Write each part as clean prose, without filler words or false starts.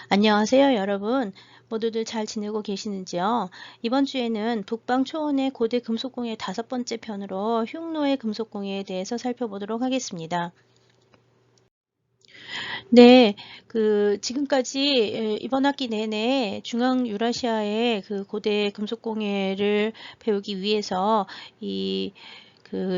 안녕하세요, 여러분. 모두들 잘 지내고 계시는지요? 이번 주에는 북방 초원의 고대 금속공예 5번째 편으로 흉노의 금속공예에 대해서 살펴보도록 하겠습니다. 네, 지금까지 이번 학기 내내 중앙유라시아의 그 고대 금속공예를 배우기 위해서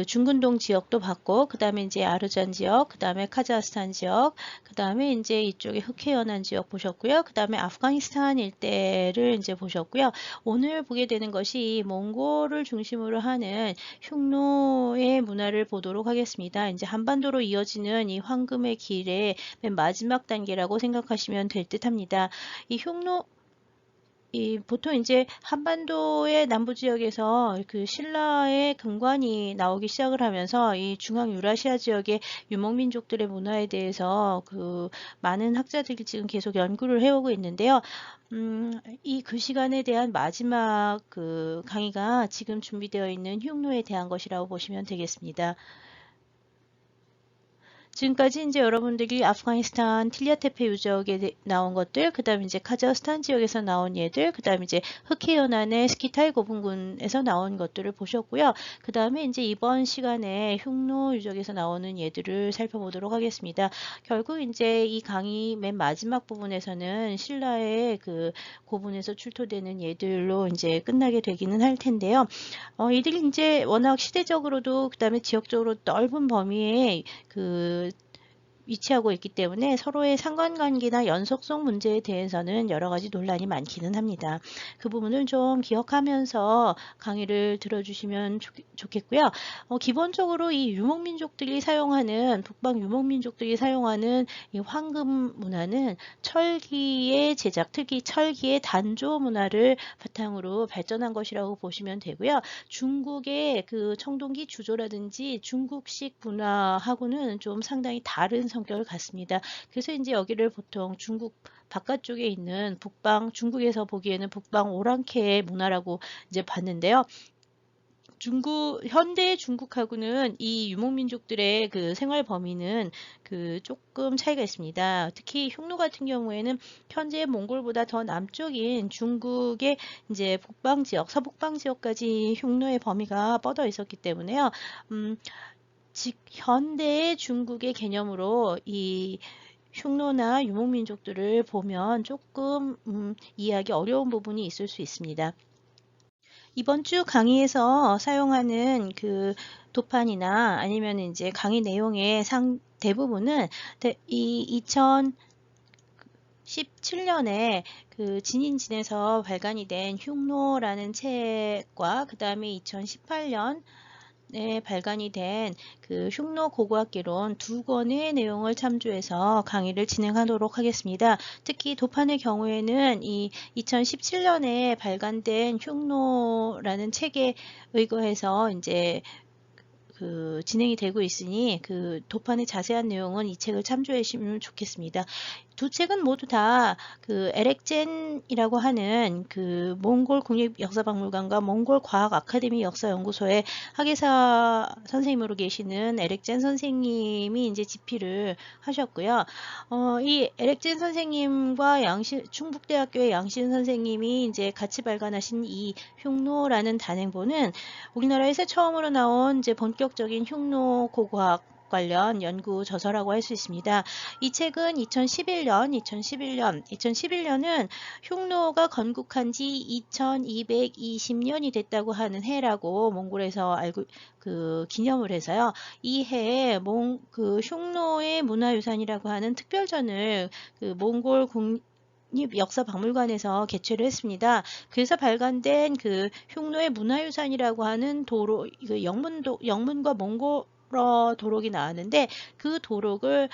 중근동 지역도 봤고, 그 다음에 이제 아르잔 지역, 그 다음에 카자흐스탄 지역, 그 다음에 이제 이쪽에 흑해연안 지역 보셨고요. 그 다음에 아프가니스탄 일대를 이제 보셨고요. 오늘 보게 되는 것이 몽골을 중심으로 하는 흉노의 문화를 보도록 하겠습니다. 이제 한반도로 이어지는 이 황금의 길의 맨 마지막 단계라고 생각하시면 될 듯합니다. 이 흉노 보통 이제 한반도의 남부 지역에서 그 신라의 금관이 나오기 시작을 하면서 이 중앙 유라시아 지역의 유목민족들의 문화에 대해서 많은 학자들이 지금 계속 연구를 해오고 있는데요. 이 그 시간에 대한 마지막 강의가 지금 준비되어 있는 흉노에 대한 것이라고 보시면 되겠습니다. 지금까지 이제 여러분들이 아프가니스탄 틸리아테페 유적에 나온 것들, 그 다음에 이제 카자흐스탄 지역에서 나온 얘들, 그 다음에 이제 흑해연안의 스키타이 고분군에서 나온 것들을 보셨고요. 그 다음에 이제 이번 시간에 흉노 유적에서 나오는 얘들을 살펴보도록 하겠습니다. 결국 이제 이 강의 맨 마지막 부분에서는 신라의 그 고분에서 출토되는 얘들로 이제 끝나게 되기는 할 텐데요. 이들이 이제 워낙 시대적으로도 그 다음에 지역적으로 넓은 범위에 위치하고 있기 때문에 서로의 상관관계나 연속성 문제에 대해서는 여러 가지 논란이 많기는 합니다. 그 부분을 좀 기억하면서 강의를 들어주시면 좋겠고요. 기본적으로 이 유목민족들이 사용하는 북방 유목민족들이 사용하는 이 황금 문화는 철기의 제작, 특히 철기의 단조 문화를 바탕으로 발전한 것이라고 보시면 되고요. 중국의 그 청동기 주조라든지 중국식 문화하고는 좀 상당히 다른 성격을 갖습니다. 그래서 이제 여기를 보통 중국 바깥쪽에 있는 중국에서 보기에는 북방 오랑캐의 문화라고 이제 봤는데요. 현대 중국하고는 이 유목민족들의 그 생활 범위는 조금 차이가 있습니다. 특히 흉노 같은 경우에는 현재 몽골보다 더 남쪽인 중국의 이제 북방 지역, 서북방 지역까지 흉노의 범위가 뻗어 있었기 때문에요. 현대의 중국의 개념으로 이 흉노나 유목민족들을 보면 조금 이해하기 어려운 부분이 있을 수 있습니다. 이번 주 강의에서 사용하는 도판이나 아니면 이제 강의 내용의 대부분은 이 2017년에 진인진에서 발간이 된 흉노라는 책과 그 다음에 2018년 발간이 된 흉노 고고학개론 2권의 내용을 참조해서 강의를 진행하도록 하겠습니다. 특히 도판의 경우에는 이 2017년에 발간된 흉노라는 책에 의거해서 이제 진행이 되고 있으니 도판의 자세한 내용은 이 책을 참조해 주시면 좋겠습니다. 두 책은 모두 다 에렉젠이라고 하는 몽골 국립역사박물관과 몽골 과학 아카데미 역사연구소의 학예사 선생님으로 계시는 에렉젠 선생님이 이제 집필을 하셨고요. 이 에렉젠 선생님과 충북대학교의 양신 선생님이 이제 같이 발간하신 이 흉노라는 단행본은 우리나라에서 처음으로 나온 이제 본격적인 흉노 고고학 관련 연구 저서라고 할 수 있습니다. 이 책은 2011년은 흉노가 건국한 지 2220년이 됐다고 하는 해라고 몽골에서 기념을 해서요. 이 해에 흉노의 문화유산이라고 하는 특별전을 몽골 역사박물관에서 개최를 했습니다. 그래서 발간된 흉노의 문화유산이라고 하는 영문과 몽골어 도록이 나왔는데 그 도록을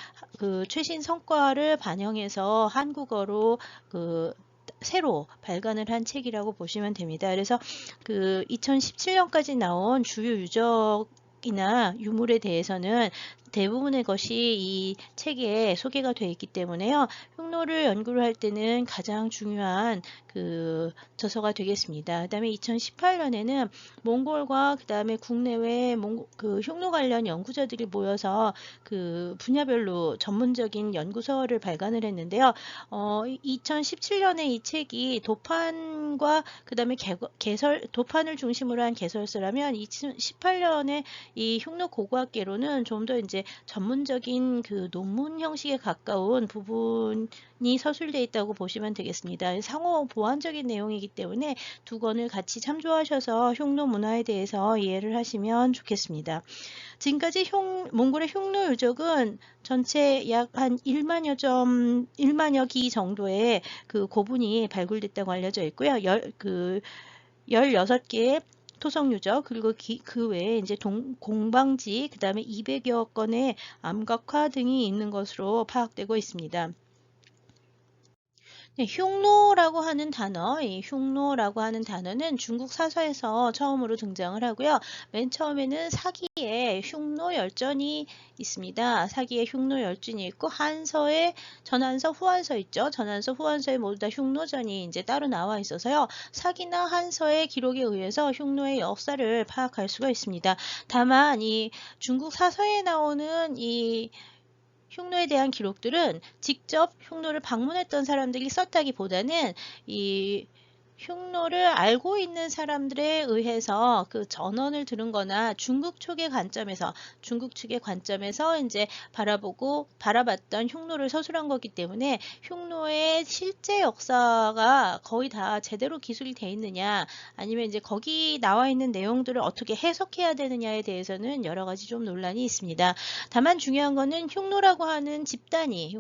최신 성과를 반영해서 한국어로 새로 발간을 한 책이라고 보시면 됩니다. 그래서 2017년까지 나온 주요 유적이나 유물에 대해서는 대부분의 것이 이 책에 소개가 되어 있기 때문에요. 흉노를 연구를 할 때는 가장 중요한 그 저서가 되겠습니다. 그다음에 2018년에는 몽골과 그다음에 국내외 그 흉노 관련 연구자들이 모여서 그 분야별로 전문적인 연구서를 발간을 했는데요. 2017년에 이 책이 도판과 그다음에 도판을 중심으로 한 개설서라면 2018년에 이 흉노 고고학계로는 좀 더 이제 전문적인 그 논문 형식에 가까운 부분이 서술되어 있다고 보시면 되겠습니다. 상호 보완적인 내용이기 때문에 두 권을 같이 참조하셔서 흉노 문화에 대해서 이해를 하시면 좋겠습니다. 지금까지 몽골의 흉노 유적은 전체 약 한 1만여 기 정도의 그 고분이 발굴됐다고 알려져 있고요. 16개의 토성 유적, 그리고 그 외에 이제 공방지, 그 다음에 200여 건의 암각화 등이 있는 것으로 파악되고 있습니다. 네, 흉노라고 하는 단어, 이 흉노라고 하는 단어는 중국 사서에서 처음으로 등장을 하고요. 맨 처음에는 사기의 흉노 열전이 있습니다. 사기의 흉노 열전이 있고 한서에 전한서, 후한서 있죠. 전한서, 후한서에 모두 다 흉노전이 이제 따로 나와 있어서요. 사기나 한서의 기록에 의해서 흉노의 역사를 파악할 수가 있습니다. 다만 이 중국 사서에 나오는 이 흉노에 대한 기록들은 직접 흉노를 방문했던 사람들이 썼다기보다는 이 흉노를 알고 있는 사람들에 의해서 그 전언을 들은 거나 중국 측의 관점에서 이제 바라봤던 흉노를 서술한 거기 때문에 흉노의 실제 역사가 거의 다 제대로 기술이 돼 있느냐, 아니면 이제 거기 나와 있는 내용들을 어떻게 해석해야 되느냐에 대해서는 여러 가지 좀 논란이 있습니다. 다만 중요한 거는 흉노라고 하는 집단이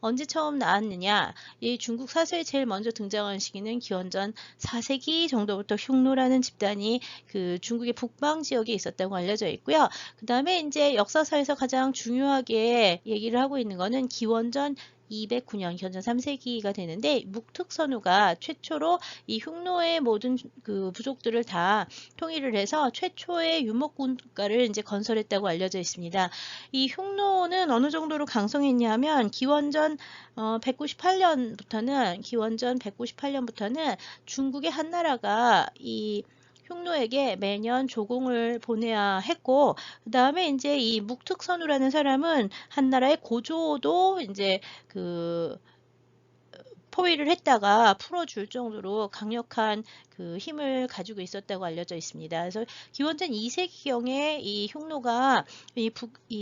언제 처음 나왔느냐, 이 중국 사서에 제일 먼저 등장한 시기는 기원전 4세기 정도부터 흉노라는 집단이 그 중국의 북방 지역에 있었다고 알려져 있고요. 그 다음에 이제 역사사에서 가장 중요하게 얘기를 하고 있는 거는 기원전 209년, 기원전 3세기가 되는데 묵특선우가 최초로 이 흉노의 모든 그 부족들을 다 통일을 해서 최초의 유목국가를 이제 건설했다고 알려져 있습니다. 이 흉노는 어느 정도로 강성했냐면 기원전 198년부터는 중국의 한나라가 이 흉노에게 매년 조공을 보내야 했고, 그 다음에 이제 이 묵특선우라는 사람은 한나라의 고조도 이제 그 포위를 했다가 풀어줄 정도로 강력한 그 힘을 가지고 있었다고 알려져 있습니다. 그래서 기원전 2세기경에 이 흉노가 이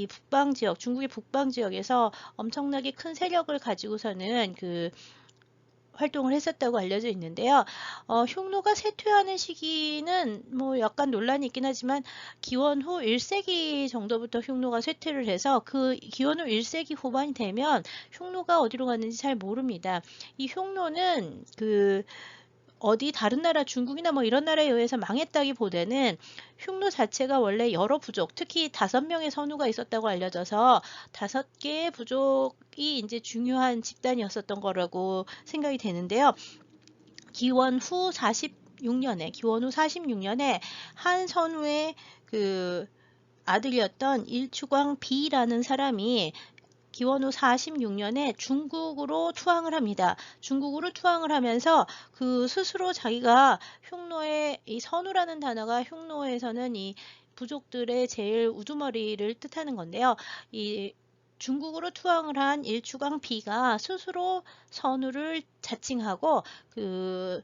북방 지역, 중국의 북방 지역에서 엄청나게 큰 세력을 가지고서는 그 활동을 했었다고 알려져 있는데요. 흉노가 쇠퇴하는 시기는 뭐 약간 논란이 있긴 하지만 기원 후 1세기 정도부터 흉노가 쇠퇴를 해서 그 기원 후 1세기 후반이 되면 흉노가 어디로 갔는지 잘 모릅니다. 이 흉노는 그 어디 다른 나라, 중국이나 뭐 이런 나라에 의해서 망했다기보다는 흉노 자체가 원래 여러 부족, 특히 5명의 선우가 있었다고 알려져서 5개의 부족이 이제 중요한 집단이었었던 거라고 생각이 되는데요. 기원 후 46년에 한 선우의 그 아들이었던 일추광 비라는 사람이 기원 후 46년에 중국으로 투항을 합니다. 중국으로 투항을 하면서 그 스스로 자기가 흉노의 이 선우라는 단어가 흉노에서는 이 부족들의 제일 우두머리를 뜻하는 건데요. 이 중국으로 투항을 한 일추광 비가 스스로 선우를 자칭하고 그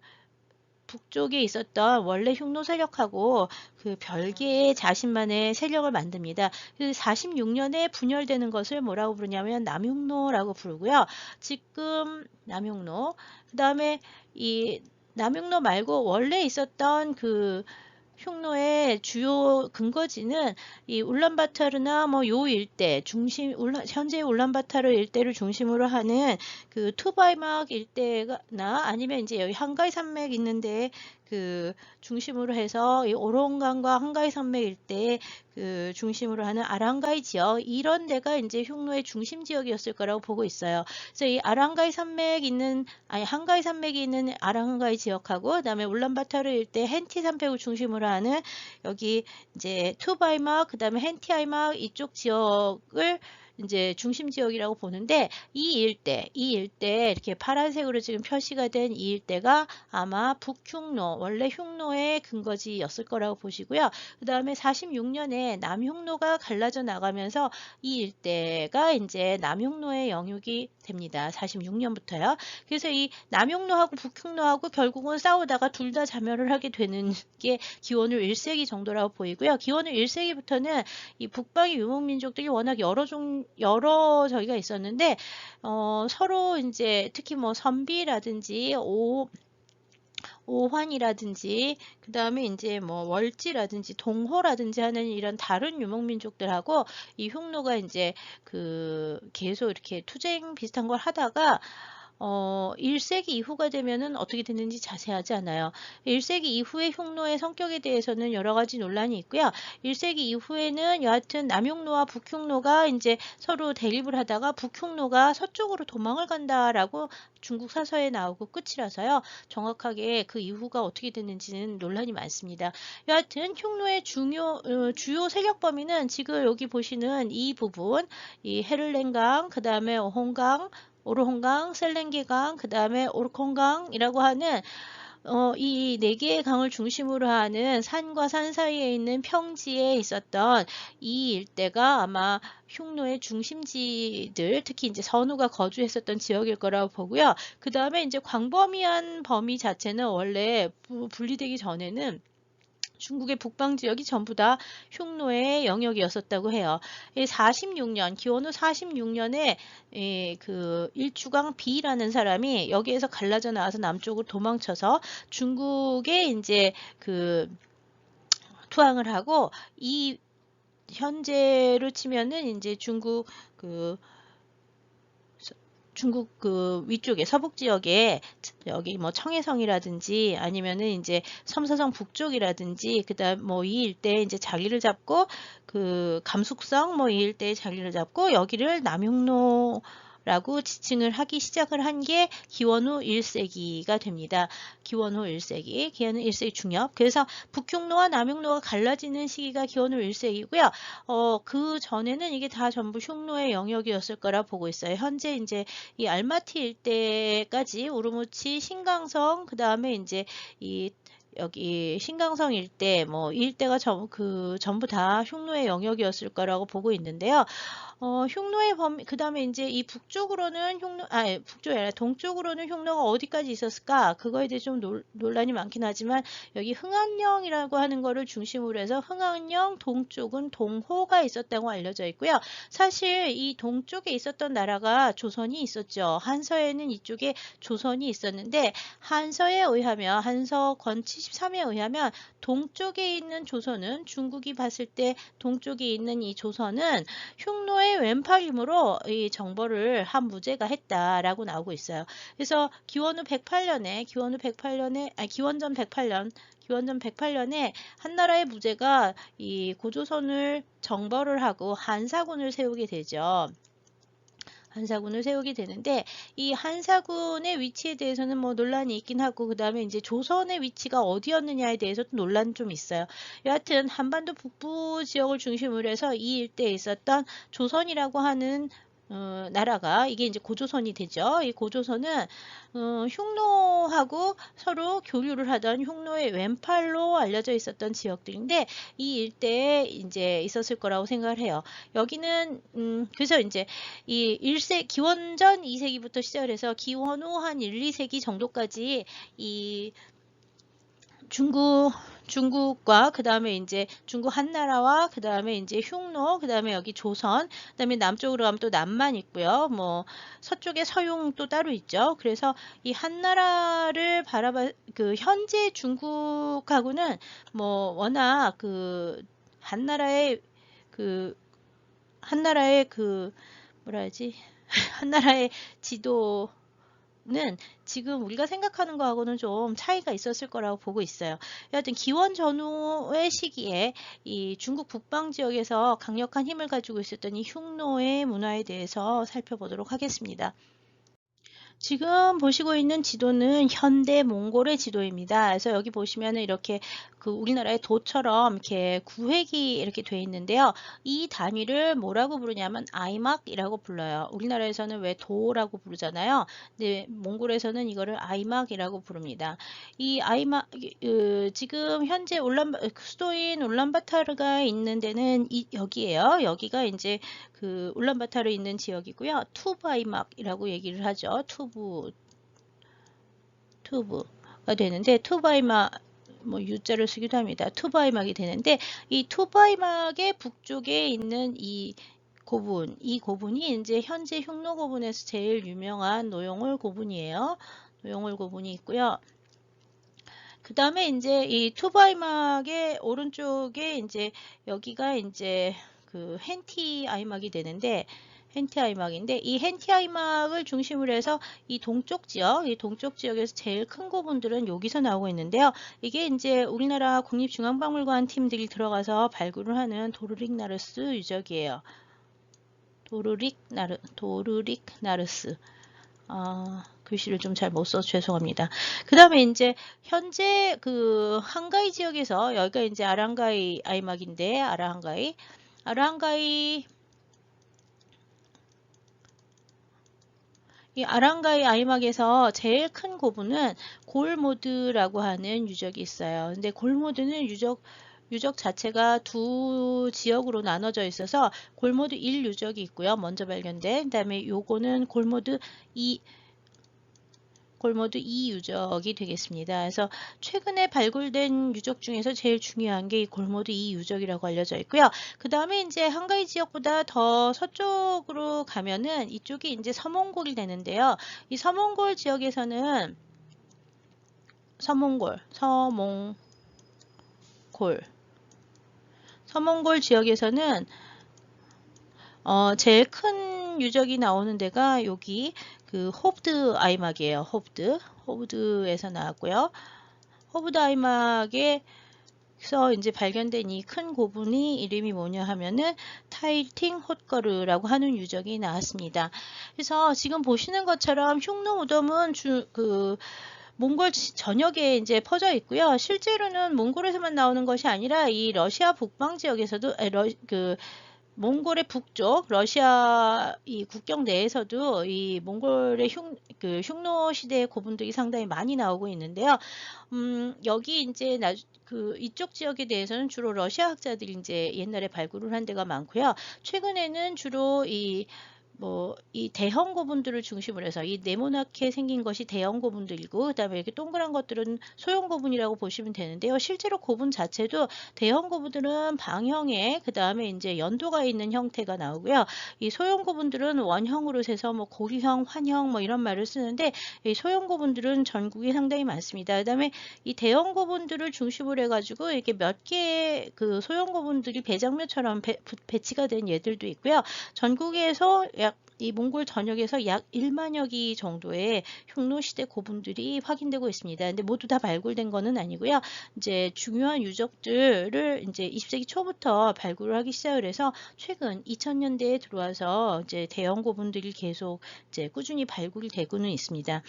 북쪽에 있었던 원래 흉노 세력하고 그 별개의 자신만의 세력을 만듭니다. 그 46년에 분열되는 것을 뭐라고 부르냐면 남흉노라고 부르고요. 지금 남흉노, 그 다음에 이 남흉노 말고 원래 있었던 그 흉노의 주요 근거지는 이 울란바타르나 뭐 요 일대 현재 울란바타르 일대를 중심으로 하는 그 투바이막 일대나 아니면 이제 여기 한가이 산맥 있는데 그 중심으로 해서 이 오롱강과 한가위 산맥 일대에 그 중심으로 하는 아랑가이 지역, 이런 데가 이제 흉노의 중심 지역이었을 거라고 보고 있어요. 그래서 이 아랑가이 산맥 있는, 아니 한가위 산맥이 있는 아랑가이 지역하고, 그다음에 울란바토르 일대 hen티 산맥을 중심으로 하는 여기 이제 투바이막, 그다음에 hen티아이막 이쪽 지역을 이제 중심 지역이라고 보는데, 이 일대 이렇게 파란색으로 지금 표시가 된 이 일대가 아마 북흉노, 원래 흉노의 근거지였을 거라고 보시고요. 그 다음에 46년에 남흉노가 갈라져 나가면서 이 일대가 이제 남흉노의 영역이 됩니다. 46년부터요. 그래서 이 남흉노하고 북흉노하고 결국은 싸우다가 둘 다 자멸을 하게 되는 게 기원후 1세기 정도라고 보이고요. 기원후 1세기부터는 이 북방의 유목민족들이 워낙 여러 저기가 있었는데, 서로 이제 특히 뭐 선비라든지 오환이라든지 그 다음에 이제 뭐 월지라든지 동호라든지 하는 이런 다른 유목민족들하고 이 흉노가 이제 그 계속 이렇게 투쟁 비슷한 걸 하다가 1세기 이후가 되면은 어떻게 됐는지 자세하지 않아요. 1세기 이후의 흉노의 성격에 대해서는 여러 가지 논란이 있고요. 1세기 이후에는 여하튼 남흉노와 북흉노가 이제 서로 대립을 하다가 북흉노가 서쪽으로 도망을 간다라고 중국 사서에 나오고 끝이라서요. 정확하게 그 이후가 어떻게 됐는지는 논란이 많습니다. 여하튼 흉노의 주요 세력 범위는 지금 여기 보시는 이 부분, 이 헤를렌강, 그 다음에 오르홍강, 셀렌게강, 그 다음에 오르콩강이라고 하는 이 네 개의 강을 중심으로 하는 산과 산 사이에 있는 평지에 있었던 이 일대가 아마 흉노의 중심지들, 특히 이제 선우가 거주했었던 지역일 거라고 보고요. 그 다음에 이제 광범위한 범위 자체는 원래 분리되기 전에는 중국의 북방 지역이 전부 다 흉노의 영역이었었다고 해요. 46년, 기원후 46년에 그 일주강 비라는 사람이 여기에서 갈라져 나와서 남쪽으로 도망쳐서 중국에 이제 그 투항을 하고, 이 현재로 치면은 이제 중국 그 위쪽에 서북 지역에 여기 뭐 청해성이라든지 아니면은 이제 섬사성 북쪽이라든지 그다음 뭐 이 일대에 이제 자리를 잡고, 그 감숙성 뭐 이 일대에 자리를 잡고 여기를 남흉노라고 지칭을 하기 시작을 한 게 기원후 1세기가 됩니다. 기원후 1세기, 기원후 1세기 중엽. 그래서 북흉노와 남흉노가 갈라지는 시기가 기원후 1세기고요. 그 전에는 이게 다 전부 흉노의 영역이었을 거라 보고 있어요. 현재 이제 이 알마티 일대까지 우르무치, 신강성, 그 다음에 이제 이 여기 신강성 일대, 뭐 이 일대가 전부 다 흉노의 영역이었을 거라고 보고 있는데요. 흉노의 범위, 그 다음에 이제 이 북쪽으로는 북쪽이 아니라 동쪽으로는 흉노가 어디까지 있었을까? 그거에 대해 좀 논란이 많긴 하지만, 여기 흥안령이라고 하는 거를 중심으로 해서 흥안령 동쪽은 동호가 있었다고 알려져 있고요. 사실 이 동쪽에 있었던 나라가 조선이 있었죠. 한서에는 이쪽에 조선이 있었는데, 한서 권 73에 의하면 동쪽에 있는 조선은, 중국이 봤을 때 동쪽에 있는 이 조선은 흉노의 왼팔이므로 이 정벌을 한 무제가 했다라고 나오고 있어요. 그래서 기원전 108년에 한나라의 무제가 이 고조선을 정벌을 하고 한사군을 세우게 되죠. 한사군을 세우게 되는데, 이 한사군의 위치에 대해서는 뭐 논란이 있긴 하고, 그 다음에 이제 조선의 위치가 어디였느냐에 대해서도 논란이 좀 있어요. 여하튼 한반도 북부 지역을 중심으로 해서 이 일대에 있었던 조선이라고 하는 나라가, 이게 이제 고조선이 되죠. 이 고조선은 흉노하고 서로 교류를 하던 흉노의 왼팔로 알려져 있었던 지역들인데, 이 일대에 이제 있었을 거라고 생각을 해요. 여기는 그래서 이제 이 기원전 2세기부터 시작을 해서 기원후 한 1, 2세기 정도까지 이 중국과 그 다음에 이제 중국 한나라와 그 다음에 이제 흉노, 그 다음에 여기 조선, 그 다음에 남쪽으로 가면 또 남만 있고요. 뭐 서쪽에 서용 또 따로 있죠. 그래서 이 한나라를 그 현재 중국하고는 뭐 워낙 그 한나라의 뭐라 하지? 한나라의 지도 지금 우리가 생각하는 거하고는 좀 차이가 있었을 거라고 보고 있어요. 여하튼 기원 전후의 시기에 이 중국 북방 지역에서 강력한 힘을 가지고 있었던 이 흉노의 문화에 대해서 살펴보도록 하겠습니다. 지금 보시고 있는 지도는 현대 몽골의 지도입니다. 그래서 여기 보시면은 이렇게 그 우리나라의 도처럼 이렇게 구획이 이렇게 돼 있는데요. 이 단위를 뭐라고 부르냐면 아이막이라고 불러요. 우리나라에서는 왜 도라고 부르잖아요. 근데 몽골에서는 이거를 아이막이라고 부릅니다. 이 아이막 지금 현재 수도인 울란바타르가 있는 데는 여기에요. 여기가 이제 그 울란바타르 있는 지역이고요. 투바이막이라고 얘기를 하죠. 투브가 되는데 투바이막 뭐 U자를 쓰기도 합니다. 투바이막이 되는데 이 투바이막의 북쪽에 있는 이 고분이 이제 현재 흉노 고분에서 제일 유명한 노용을 고분이에요. 노용을 고분이 있고요. 그 다음에 이제 이 투바이막의 오른쪽에 이제 여기가 이제 그 hen티 아이막이 되는데 hen티 아이막인데 이 hen티 아이막을 중심으로 해서 이 동쪽 지역에서 제일 큰 고분들은 여기서 나오고 있는데요. 이게 이제 우리나라 국립중앙박물관 팀들이 들어가서 발굴을 하는 도르릭 나르스 유적이에요. 도르릭 나르스. 글씨를 좀 잘 못 써서 죄송합니다. 그 다음에 이제 현재 그 한가이 지역에서 여기가 이제 아랑가이 아이막인데 아랑가이 이 아랑가이 아이막에서 제일 큰 고분은 골모드라고 하는 유적이 있어요. 근데 골모드는 유적 자체가 두 지역으로 나눠져 있어서 골모드 1 유적이 있고요. 먼저 발견된. 그다음에 요거는 골모드 2 유적이 되겠습니다. 그래서 최근에 발굴된 유적 중에서 제일 중요한 게 이 골모드 2 유적이라고 알려져 있고요. 그 다음에 이제 한가위 지역보다 더 서쪽으로 가면은 이쪽이 이제 서몽골이 되는데요. 이 서몽골 지역에서는 서몽골 지역에서는 제일 큰 유적이 나오는 데가 여기 그 호브드 아이막이에요. 호브드에서 나왔고요. 호브드 아이막에서 이제 발견된 이 큰 고분이 이름이 뭐냐 하면은 타일팅 홑거르라고 하는 유적이 나왔습니다. 그래서 지금 보시는 것처럼 흉노 무덤은 몽골 전역에 이제 퍼져 있고요. 실제로는 몽골에서만 나오는 것이 아니라 이 러시아 북방 지역에서도 몽골의 북쪽 러시아 이 국경 내에서도 이 몽골의 흉노 시대의 고분들이 상당히 많이 나오고 있는데요. 여기 이제 이쪽 지역에 대해서는 주로 러시아 학자들이 이제 옛날에 발굴을 한 데가 많고요. 최근에는 주로 이 대형 고분들을 중심으로 해서 이 네모나게 생긴 것이 대형 고분들이고 그다음에 이렇게 동그란 것들은 소형 고분이라고 보시면 되는데요. 실제로 고분 자체도 대형 고분들은 방형에 그다음에 이제 연도가 있는 형태가 나오고요. 이 소형 고분들은 원형으로 세서 뭐 고리형, 환형 뭐 이런 말을 쓰는데 이 소형 고분들은 전국에 상당히 많습니다. 그다음에 이 대형 고분들을 중심으로 해가지고 이렇게 몇 개의 그 소형 고분들이 배장묘처럼 배치가 된 예들도 있고요. 전국에서 이 몽골 전역에서 약 1만여 기 정도의 흉노시대 고분들이 확인되고 있습니다. 근데 모두 다 발굴된 거는 아니고요. 이제 중요한 유적들을 이제 20세기 초부터 발굴을 하기 시작을 해서 최근 2000년대에 들어와서 이제 대형 고분들이 계속 이제 꾸준히 발굴이 되고는 있습니다.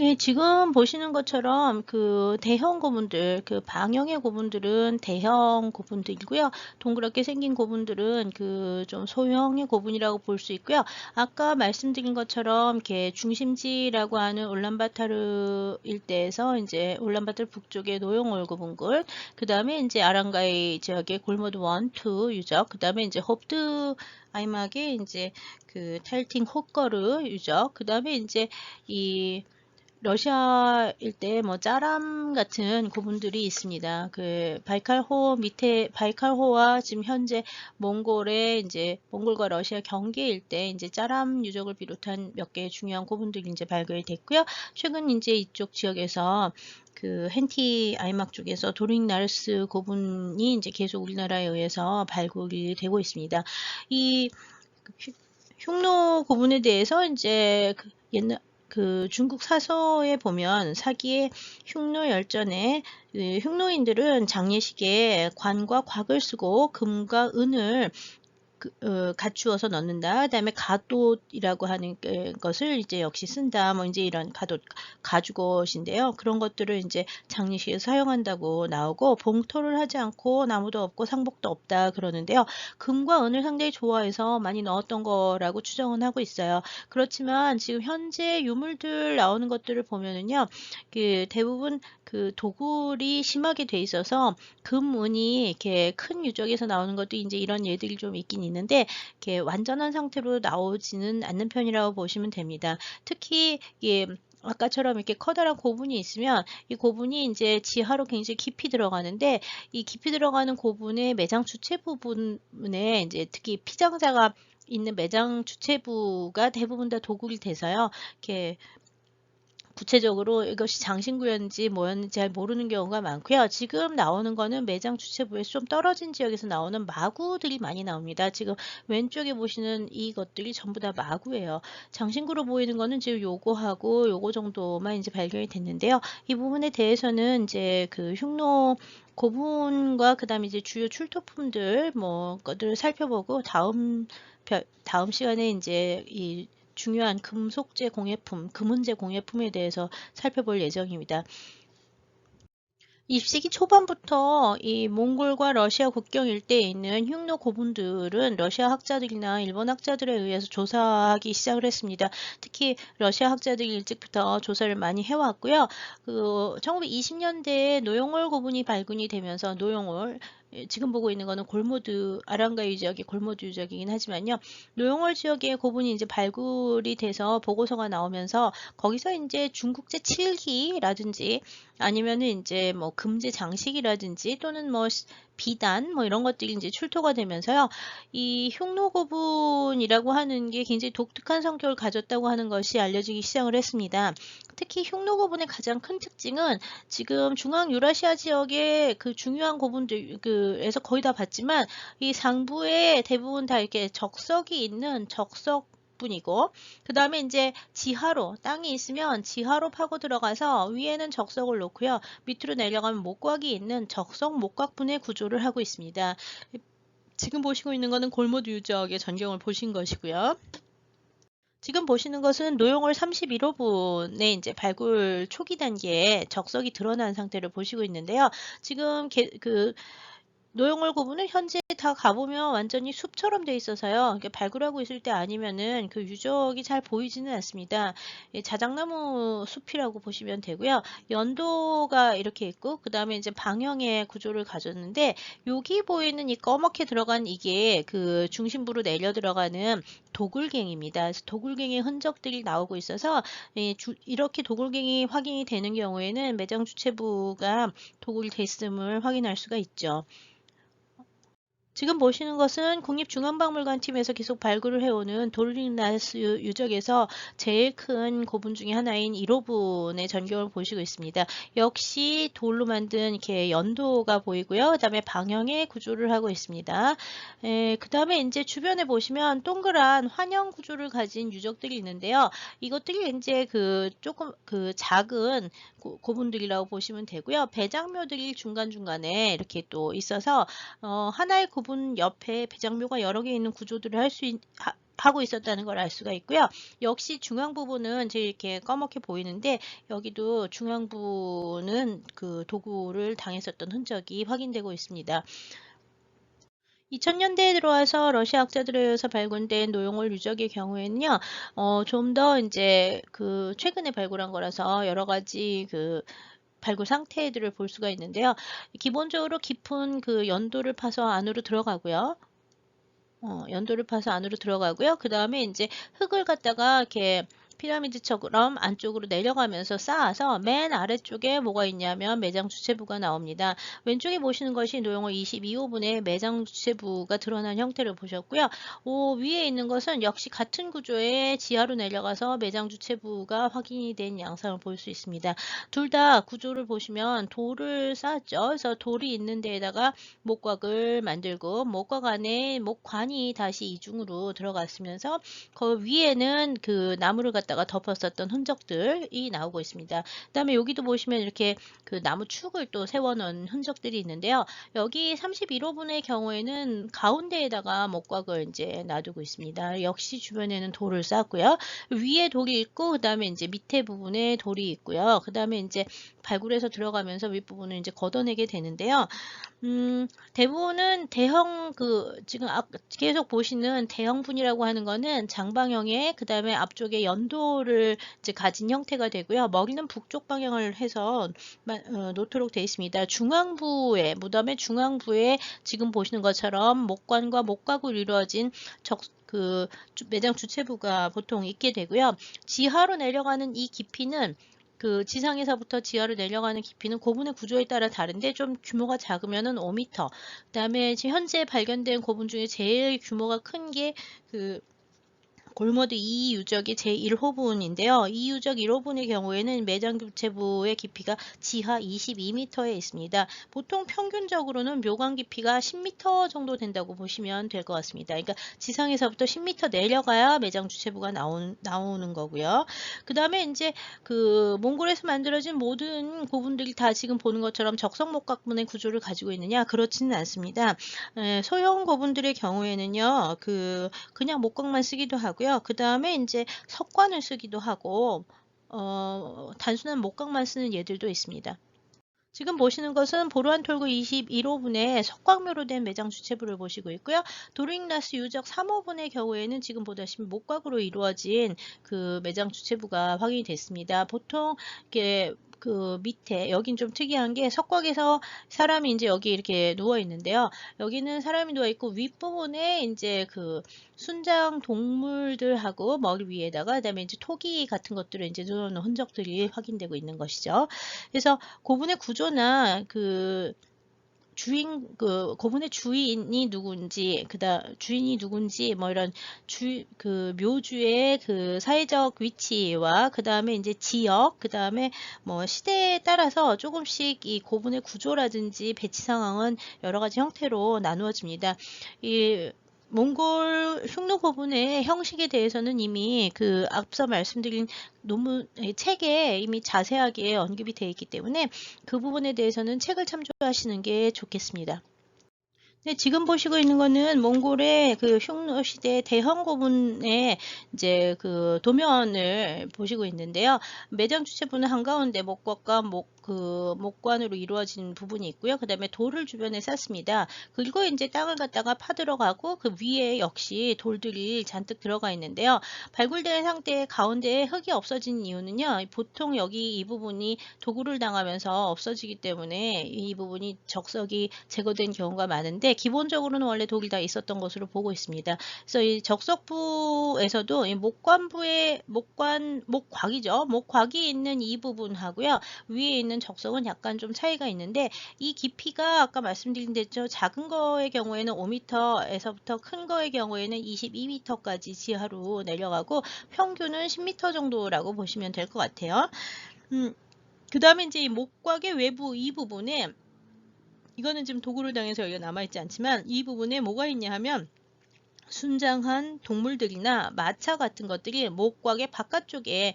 네, 지금 보시는 것처럼 그 대형 고분들, 그 방형의 고분들은 대형 고분들이고요. 동그랗게 생긴 고분들은 그 좀 소형의 고분이라고 볼 수 있고요. 아까 말씀드린 것처럼 이렇게 중심지라고 하는 울란바타르 일대에서 이제 울란바타르 북쪽의 노용올 고분굴, 그 다음에 이제 아랑가이 지역의 골모드 1, 2 유적, 그 다음에 이제 홉드 아이막의 이제 그 탈팅 호거르 유적, 그 다음에 이제 이 러시아 일대 뭐 짜람 같은 고분들이 있습니다. 그 바이칼호와 지금 현재 몽골과 러시아 경계 일대 이제 짜람 유적을 비롯한 몇 개의 중요한 고분들이 이제 발견이 됐고요. 최근 이제 이쪽 지역에서 그 hen티 아이막 쪽에서 도르릭 나르스 고분이 이제 계속 우리나라에 의해서 발굴이 되고 있습니다. 이 흉노 고분에 대해서 이제 그 옛날 그 중국 사서에 보면 사기의 흉노 열전에 흉노인들은 장례식에 관과 곽을 쓰고 금과 은을 갖추어서 넣는다. 그다음에 가돛이라고 하는 것을 이제 역시 쓴다. 뭐 이제 이런 가죽옷인데요. 그런 것들을 이제 장례식에 사용한다고 나오고 봉토를 하지 않고 나무도 없고 상복도 없다 그러는데요. 금과 은을 상당히 좋아해서 많이 넣었던 거라고 추정은 하고 있어요. 그렇지만 지금 현재 유물들 나오는 것들을 보면은요. 그 대부분 그 도굴이 심하게 돼 있어서 금은이 이렇게 큰 유적에서 나오는 것도 이제 이런 예들이 좀 있긴 있는데 이렇게 완전한 상태로 나오지는 않는 편이라고 보시면 됩니다. 특히 이게 아까처럼 이렇게 커다란 고분이 있으면 이 고분이 이제 지하로 굉장히 깊이 들어가는데 이 깊이 들어가는 고분의 매장 주체 부분에 이제 특히 피장자가 있는 매장 주체부가 대부분 다 도굴이 돼서요. 이렇게 구체적으로 이것이 장신구였는지 뭐였는지 잘 모르는 경우가 많고요. 지금 나오는 거는 매장 주체부에서 좀 떨어진 지역에서 나오는 마구들이 많이 나옵니다. 지금 왼쪽에 보시는 이것들이 전부 다 마구예요. 장신구로 보이는 거는 지금 요거하고 요거 정도만 이제 발견이 됐는데요. 이 부분에 대해서는 이제 그 흉노 고분과 그다음에 이제 주요 출토품들 뭐 것들을 살펴보고 다음 시간에 이제 이 중요한 금속재 공예품, 금은재 공예품에 대해서 살펴볼 예정입니다. 20세기 초반부터 이 몽골과 러시아 국경 일대에 있는 흉노 고분들은 러시아 학자들이나 일본 학자들에 의해서 조사하기 시작을 했습니다. 특히 러시아 학자들이 일찍부터 조사를 많이 해왔고요. 그 1920년대에 노용월 고분이 발견이 되면서 노용월 지금 보고 있는 거는 골모드 아랑가유 지역의 골모드 유적이긴 하지만요. 노용월 지역의 고분이 이제 발굴이 돼서 보고서가 나오면서 거기서 이제 중국제 칠기라든지 아니면은 이제 뭐 금제 장식이라든지 또는 뭐 비단 뭐 이런 것들이 이제 출토가 되면서요. 이 흉노고분이라고 하는 게 굉장히 독특한 성격을 가졌다고 하는 것이 알려지기 시작을 했습니다. 특히 흉노고분의 가장 큰 특징은 지금 중앙 유라시아 지역의 그 중요한 고분들 그에서 거의 다 봤지만 이 상부에 대부분 다 이렇게 적석이 있는 적석 분이고 그 다음에 이제 지하로 땅이 있으면 지하로 파고 들어가서 위에는 적석을 놓고요. 밑으로 내려가면 목곽이 있는 적석 목곽분의 구조를 하고 있습니다. 지금 보시고 있는 것은 골모드 유적의 전경을 보신 것이고요. 지금 보시는 것은 노용월 31호분의 이제 발굴 초기 단계에 적석이 드러난 상태를 보시고 있는데요. 지금 노용월 고분은 현재 다 가보면 완전히 숲처럼 돼 있어서요. 이렇게 발굴하고 있을 때 아니면은 그 유적이 잘 보이지는 않습니다. 자작나무 숲이라고 보시면 되고요. 연도가 이렇게 있고 그 다음에 이제 방형의 구조를 가졌는데 여기 보이는 이 검게 들어간 이게 그 중심부로 내려 들어가는 도굴갱입니다. 그래서 도굴갱의 흔적들이 나오고 있어서 이렇게 도굴갱이 확인이 되는 경우에는 매장 주체부가 도굴이 됐음을 확인할 수가 있죠. 지금 보시는 것은 국립중앙박물관팀에서 계속 발굴을 해오는 돌링나스 유적에서 제일 큰 고분 중에 하나인 1호분의 전경을 보시고 있습니다. 역시 돌로 만든 이렇게 연도가 보이고요. 그 다음에 방형의 구조를 하고 있습니다. 그 다음에 이제 주변에 보시면 동그란 환영 구조를 가진 유적들이 있는데요. 이것들이 이제 조금 작은 고분들이라고 보시면 되고요. 배장묘들이 중간중간에 이렇게 또 있어서 하나의 고분 옆에 배장묘가 여러 개 있는 구조들을 하고 있었다는 걸 알 수가 있고요. 역시 중앙 부분은 제 이렇게 검게 보이는데 여기도 중앙부는 그 도구를 당했었던 흔적이 확인되고 있습니다. 2000년대에 들어와서 러시아 학자들에 의해서 발굴된 노용월 유적의 경우에는요, 좀 더 이제 최근에 발굴한 거라서 여러 가지 발굴 상태들을 볼 수가 있는데요. 기본적으로 깊은 연도를 파서 안으로 들어가고요. 연도를 파서 안으로 들어가고요. 그 다음에 이제 흙을 갖다가 이렇게 피라미드처럼 안쪽으로 내려가면서 쌓아서 맨 아래쪽에 뭐가 있냐면 매장 주체부가 나옵니다. 왼쪽에 보시는 것이 노용어 22호분의 매장 주체부가 드러난 형태를 보셨고요. 위에 있는 것은 역시 같은 구조의 지하로 내려가서 매장 주체부가 확인이 된 양상을 볼 수 있습니다. 둘 다 구조를 보시면 돌을 쌓았죠. 그래서 돌이 있는 데에다가 목곽을 만들고 목곽 안에 목관이 다시 이중으로 들어갔으면서 그 위에는 그 나무를 갖다가 덮었었던 흔적들이 나오고 있습니다. 그다음에 여기도 보시면 이렇게 그 나무 축을 또 세워놓은 흔적들이 있는데요. 여기 31호분의 경우에는 가운데에다가 목곽을 이제 놔두고 있습니다. 역시 주변에는 돌을 쌓았고요. 위에 돌이 있고 그다음에 이제 밑에 부분에 돌이 있고요. 그다음에 이제 발굴해서 들어가면서 윗부분을 이제 걷어내게 되는데요. 대부분은 대형 지금 계속 보시는 대형분이라고 하는 거는 장방형의 그다음에 앞쪽에 연도를 이제 가진 형태가 되고요. 머리는 북쪽 방향을 해서 놓도록 되어 있습니다. 중앙부에 무덤의 중앙부에 지금 보시는 것처럼 목관과 목곽으로 이루어진 매장 주체부가 보통 있게 되고요. 지하로 내려가는 이 깊이는 그 지상에서부터 지하로 내려가는 깊이는 고분의 구조에 따라 다른데 좀 규모가 작으면은 5m. 그다음에 지금 현재 발견된 고분 중에 제일 규모가 큰 게 골모드 2 유적의 제1호분인데요. 이 유적 1호분의 경우에는 매장 주체부의 깊이가 지하 22m에 있습니다. 보통 평균적으로는 묘관 깊이가 10m 정도 된다고 보시면 될 것 같습니다. 그러니까 지상에서부터 10m 내려가야 매장 주체부가 나오는 거고요. 그 다음에 이제 몽골에서 만들어진 모든 고분들이 다 지금 보는 것처럼 적성목각분의 구조를 가지고 있느냐? 그렇지는 않습니다. 소형 고분들의 경우에는요, 그냥 목각만 쓰기도 하고요. 그 다음에 이제 석관을 쓰기도 하고, 단순한 목각만 쓰는 예들도 있습니다. 지금 보시는 것은 보르한 톨구 21호분의 석광묘로 된 매장 주체부를 보시고 있고요. 도르잉나스 유적 3호분의 경우에는 지금 보다시피 목각으로 이루어진 그 매장 주체부가 확인이 됐습니다. 보통 이렇게 밑에 여긴 좀 특이한 게 석곽에서 사람이 이제 여기 이렇게 누워 있는데요. 여기는 사람이 누워 있고 윗부분에 이제 순장 동물들하고 머리 위에다가 그다음에 이제 토기 같은 것들을 이제 놓는 흔적들이 확인되고 있는 것이죠. 그래서 고분의 구조나 고분의 주인이 누군지, 주인이 누군지, 뭐 이런 묘주의 사회적 위치와, 그 다음에 이제 지역, 그 다음에 뭐 시대에 따라서 조금씩 이 고분의 구조라든지 배치 상황은 여러 가지 형태로 나누어집니다. 몽골 흉노 고분의 형식에 대해서는 이미 앞서 말씀드린 책에 이미 자세하게 언급이 되어 있기 때문에 그 부분에 대해서는 책을 참조하시는 게 좋겠습니다. 네, 지금 보시고 있는 거는 몽골의 흉노 시대 대형 고분의 이제 도면을 보시고 있는데요. 매장 주체부는 한가운데 목곽과 목관으로 이루어진 부분이 있고요. 그 다음에 돌을 주변에 쌓습니다. 그리고 이제 땅을 갖다가 파들어가고 그 위에 역시 돌들이 잔뜩 들어가 있는데요. 발굴된 상태에 가운데에 흙이 없어진 이유는요. 보통 여기 이 부분이 도굴을 당하면서 없어지기 때문에 이 부분이 적석이 제거된 경우가 많은데 기본적으로는 원래 독이 다 있었던 것으로 보고 있습니다. 그래서 이 적석부에서도 이 목곽이죠. 목곽이 있는 이 부분하고요. 위에 있는 적석은 약간 좀 차이가 있는데 이 깊이가 아까 말씀드린 대로 작은 거의 경우에는 5m에서부터 큰 거의 경우에는 22m까지 지하로 내려가고 평균은 10m 정도라고 보시면 될 것 같아요. 그 다음에 이제 이 목곽의 외부 이 부분에 이거는 지금 도구를 당해서 여기가 남아있지 않지만 이 부분에 뭐가 있냐 하면 순장한 동물들이나 마차 같은 것들이 목곽의 바깥쪽에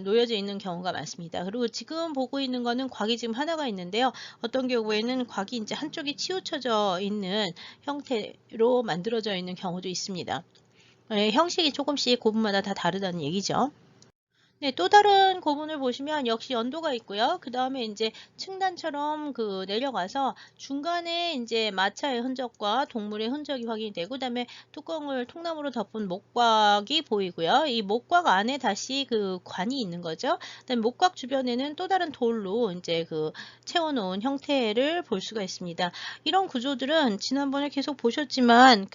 놓여져 있는 경우가 많습니다. 그리고 지금 보고 있는 거는 곽이 지금 하나가 있는데요. 어떤 경우에는 곽이 이제 한쪽에 치우쳐져 있는 형태로 만들어져 있는 경우도 있습니다. 형식이 조금씩 고분마다 다 다르다는 얘기죠. 네, 또 다른 고분을 보시면 역시 연도가 있고요. 그 다음에 이제 층단처럼 내려가서 중간에 이제 마차의 흔적과 동물의 흔적이 확인이 되고, 그 다음에 뚜껑을 통나무로 덮은 목곽이 보이고요. 이 목곽 안에 다시 관이 있는 거죠. 그다음에 목곽 주변에는 또 다른 돌로 이제 채워놓은 형태를 볼 수가 있습니다. 이런 구조들은 지난번에 계속 보셨지만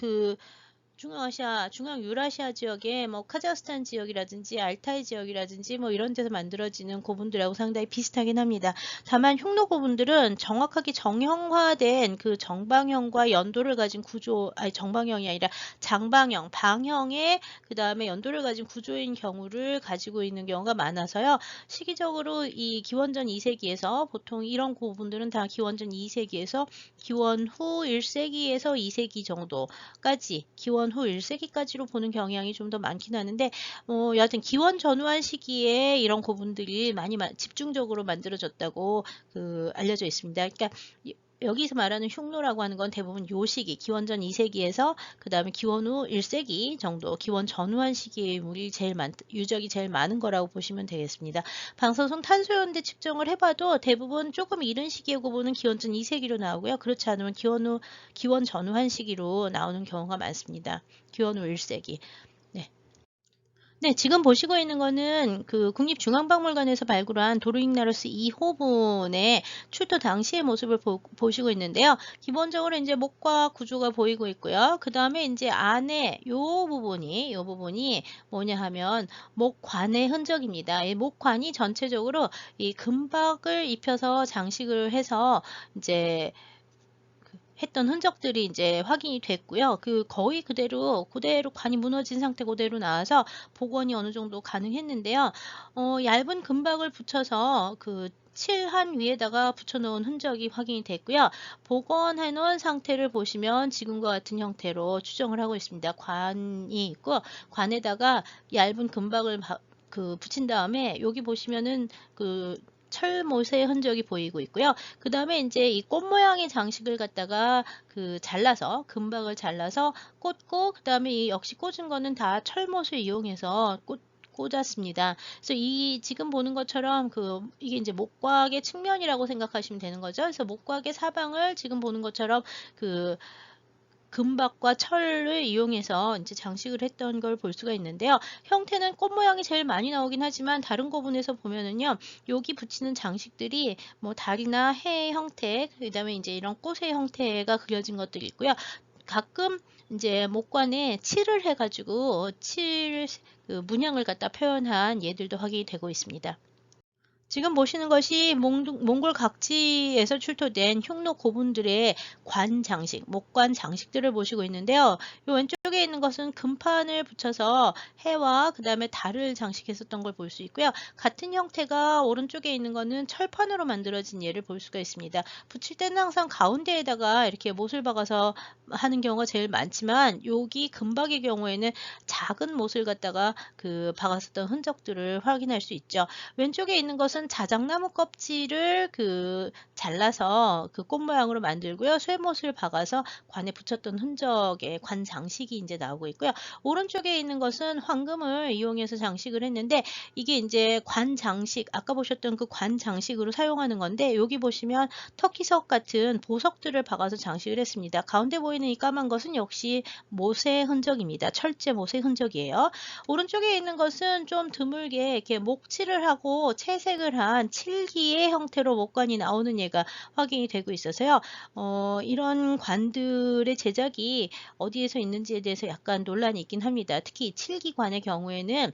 중앙아시아, 중앙유라시아 지역의 뭐 카자흐스탄 지역이라든지 알타이 지역이라든지 뭐 이런 데서 만들어지는 고분들하고 상당히 비슷하긴 합니다. 다만 흉노 고분들은 정확하게 정형화된 그 정방형과 연도를 가진 구조, 아니 정방형이 아니라 장방형, 방형의 그 다음에 연도를 가진 구조인 경우를 가지고 있는 경우가 많아서요. 시기적으로 이 기원전 2세기에서 보통 이런 고분들은 다 기원전 2세기에서 기원 후 1세기에서 2세기 정도까지 기원 후 1세기까지로 보는 경향이 좀 더 많긴 하는데 여하튼 기원 전후한 시기에 이런 고분들이 많이 집중적으로 만들어졌다고 알려져 있습니다. 그러니까 여기서 말하는 흉노라고 하는 건 대부분 요 시기, 기원전 2세기에서 그 다음에 기원 후 1세기 정도, 기원 전후한 시기의 유적이 제일 많은 거라고 보시면 되겠습니다. 방사성 탄소연대 측정을 해봐도 대부분 조금 이른 시기에 고보는 기원전 2세기로 나오고요. 그렇지 않으면 기원 전후한 시기로 나오는 경우가 많습니다. 기원 후 1세기. 네, 지금 보시고 있는 거는 그 국립중앙박물관에서 발굴한 도르익나루스 2호분의 출토 당시의 모습을 보시고 있는데요. 기본적으로 이제 목과 구조가 보이고 있고요. 그 다음에 이제 안에 요 부분이 뭐냐 하면 목관의 흔적입니다. 이 목관이 전체적으로 이 금박을 입혀서 장식을 해서 이제 했던 흔적들이 이제 확인이 됐고요. 거의 그대로 관이 무너진 상태 그대로 나와서 복원이 어느 정도 가능했는데요. 얇은 금박을 붙여서 칠한 위에다가 붙여놓은 흔적이 확인이 됐고요. 복원해 놓은 상태를 보시면 지금과 같은 형태로 추정을 하고 있습니다. 관이 있고 관에다가 얇은 금박을 붙인 다음에 여기 보시면은 철못의 흔적이 보이고 있고요. 그 다음에 이제 이 꽃 모양의 장식을 갖다가 잘라서 금박을 잘라서 꽂고 그 다음에 이 역시 꽂은 거는 다 철못을 이용해서 꽂았습니다. 그래서 지금 보는 것처럼 이게 이제 목곽의 측면이라고 생각하시면 되는 거죠. 그래서 목곽의 사방을 지금 보는 것처럼 금박과 철을 이용해서 이제 장식을 했던 걸 볼 수가 있는데요. 형태는 꽃 모양이 제일 많이 나오긴 하지만 다른 고분에서 보면은요, 여기 붙이는 장식들이 뭐 달이나 해의 형태, 그다음에 이제 이런 꽃의 형태가 그려진 것들이 있고요. 가끔 이제 목관에 칠을 해가지고 문양을 갖다 표현한 예들도 확인이 되고 있습니다. 지금 보시는 것이 몽골 각지에서 출토된 흉노 고분들의 관 장식, 목관 장식들을 보시고 있는데요. 이 왼쪽에 있는 것은 금판을 붙여서 해와 그 다음에 달을 장식했었던 걸 볼 수 있고요. 같은 형태가 오른쪽에 있는 것은 철판으로 만들어진 예를 볼 수가 있습니다. 붙일 때는 항상 가운데에다가 이렇게 못을 박아서 하는 경우가 제일 많지만 여기 금박의 경우에는 작은 못을 갖다가 박았었던 흔적들을 확인할 수 있죠. 왼쪽에 있는 것은 자작나무 껍질을 잘라서 꽃 모양으로 만들고요. 쇠못을 박아서 관에 붙였던 흔적의 관 장식이 이제 나오고 있고요. 오른쪽에 있는 것은 황금을 이용해서 장식을 했는데 이게 이제 관 장식, 아까 보셨던 관 장식으로 사용하는 건데 여기 보시면 터키석 같은 보석들을 박아서 장식을 했습니다. 가운데 보이는 이 까만 것은 역시 못의 흔적입니다. 철제 못의 흔적이에요. 오른쪽에 있는 것은 좀 드물게 이렇게 목칠을 하고 채색을 한 칠기의 형태로 목관이 나오는 예가 확인이 되고 있어서요. 이런 관들의 제작이 어디에서 있는지에 대해서 약간 논란이 있긴 합니다. 특히 칠기관의 경우에는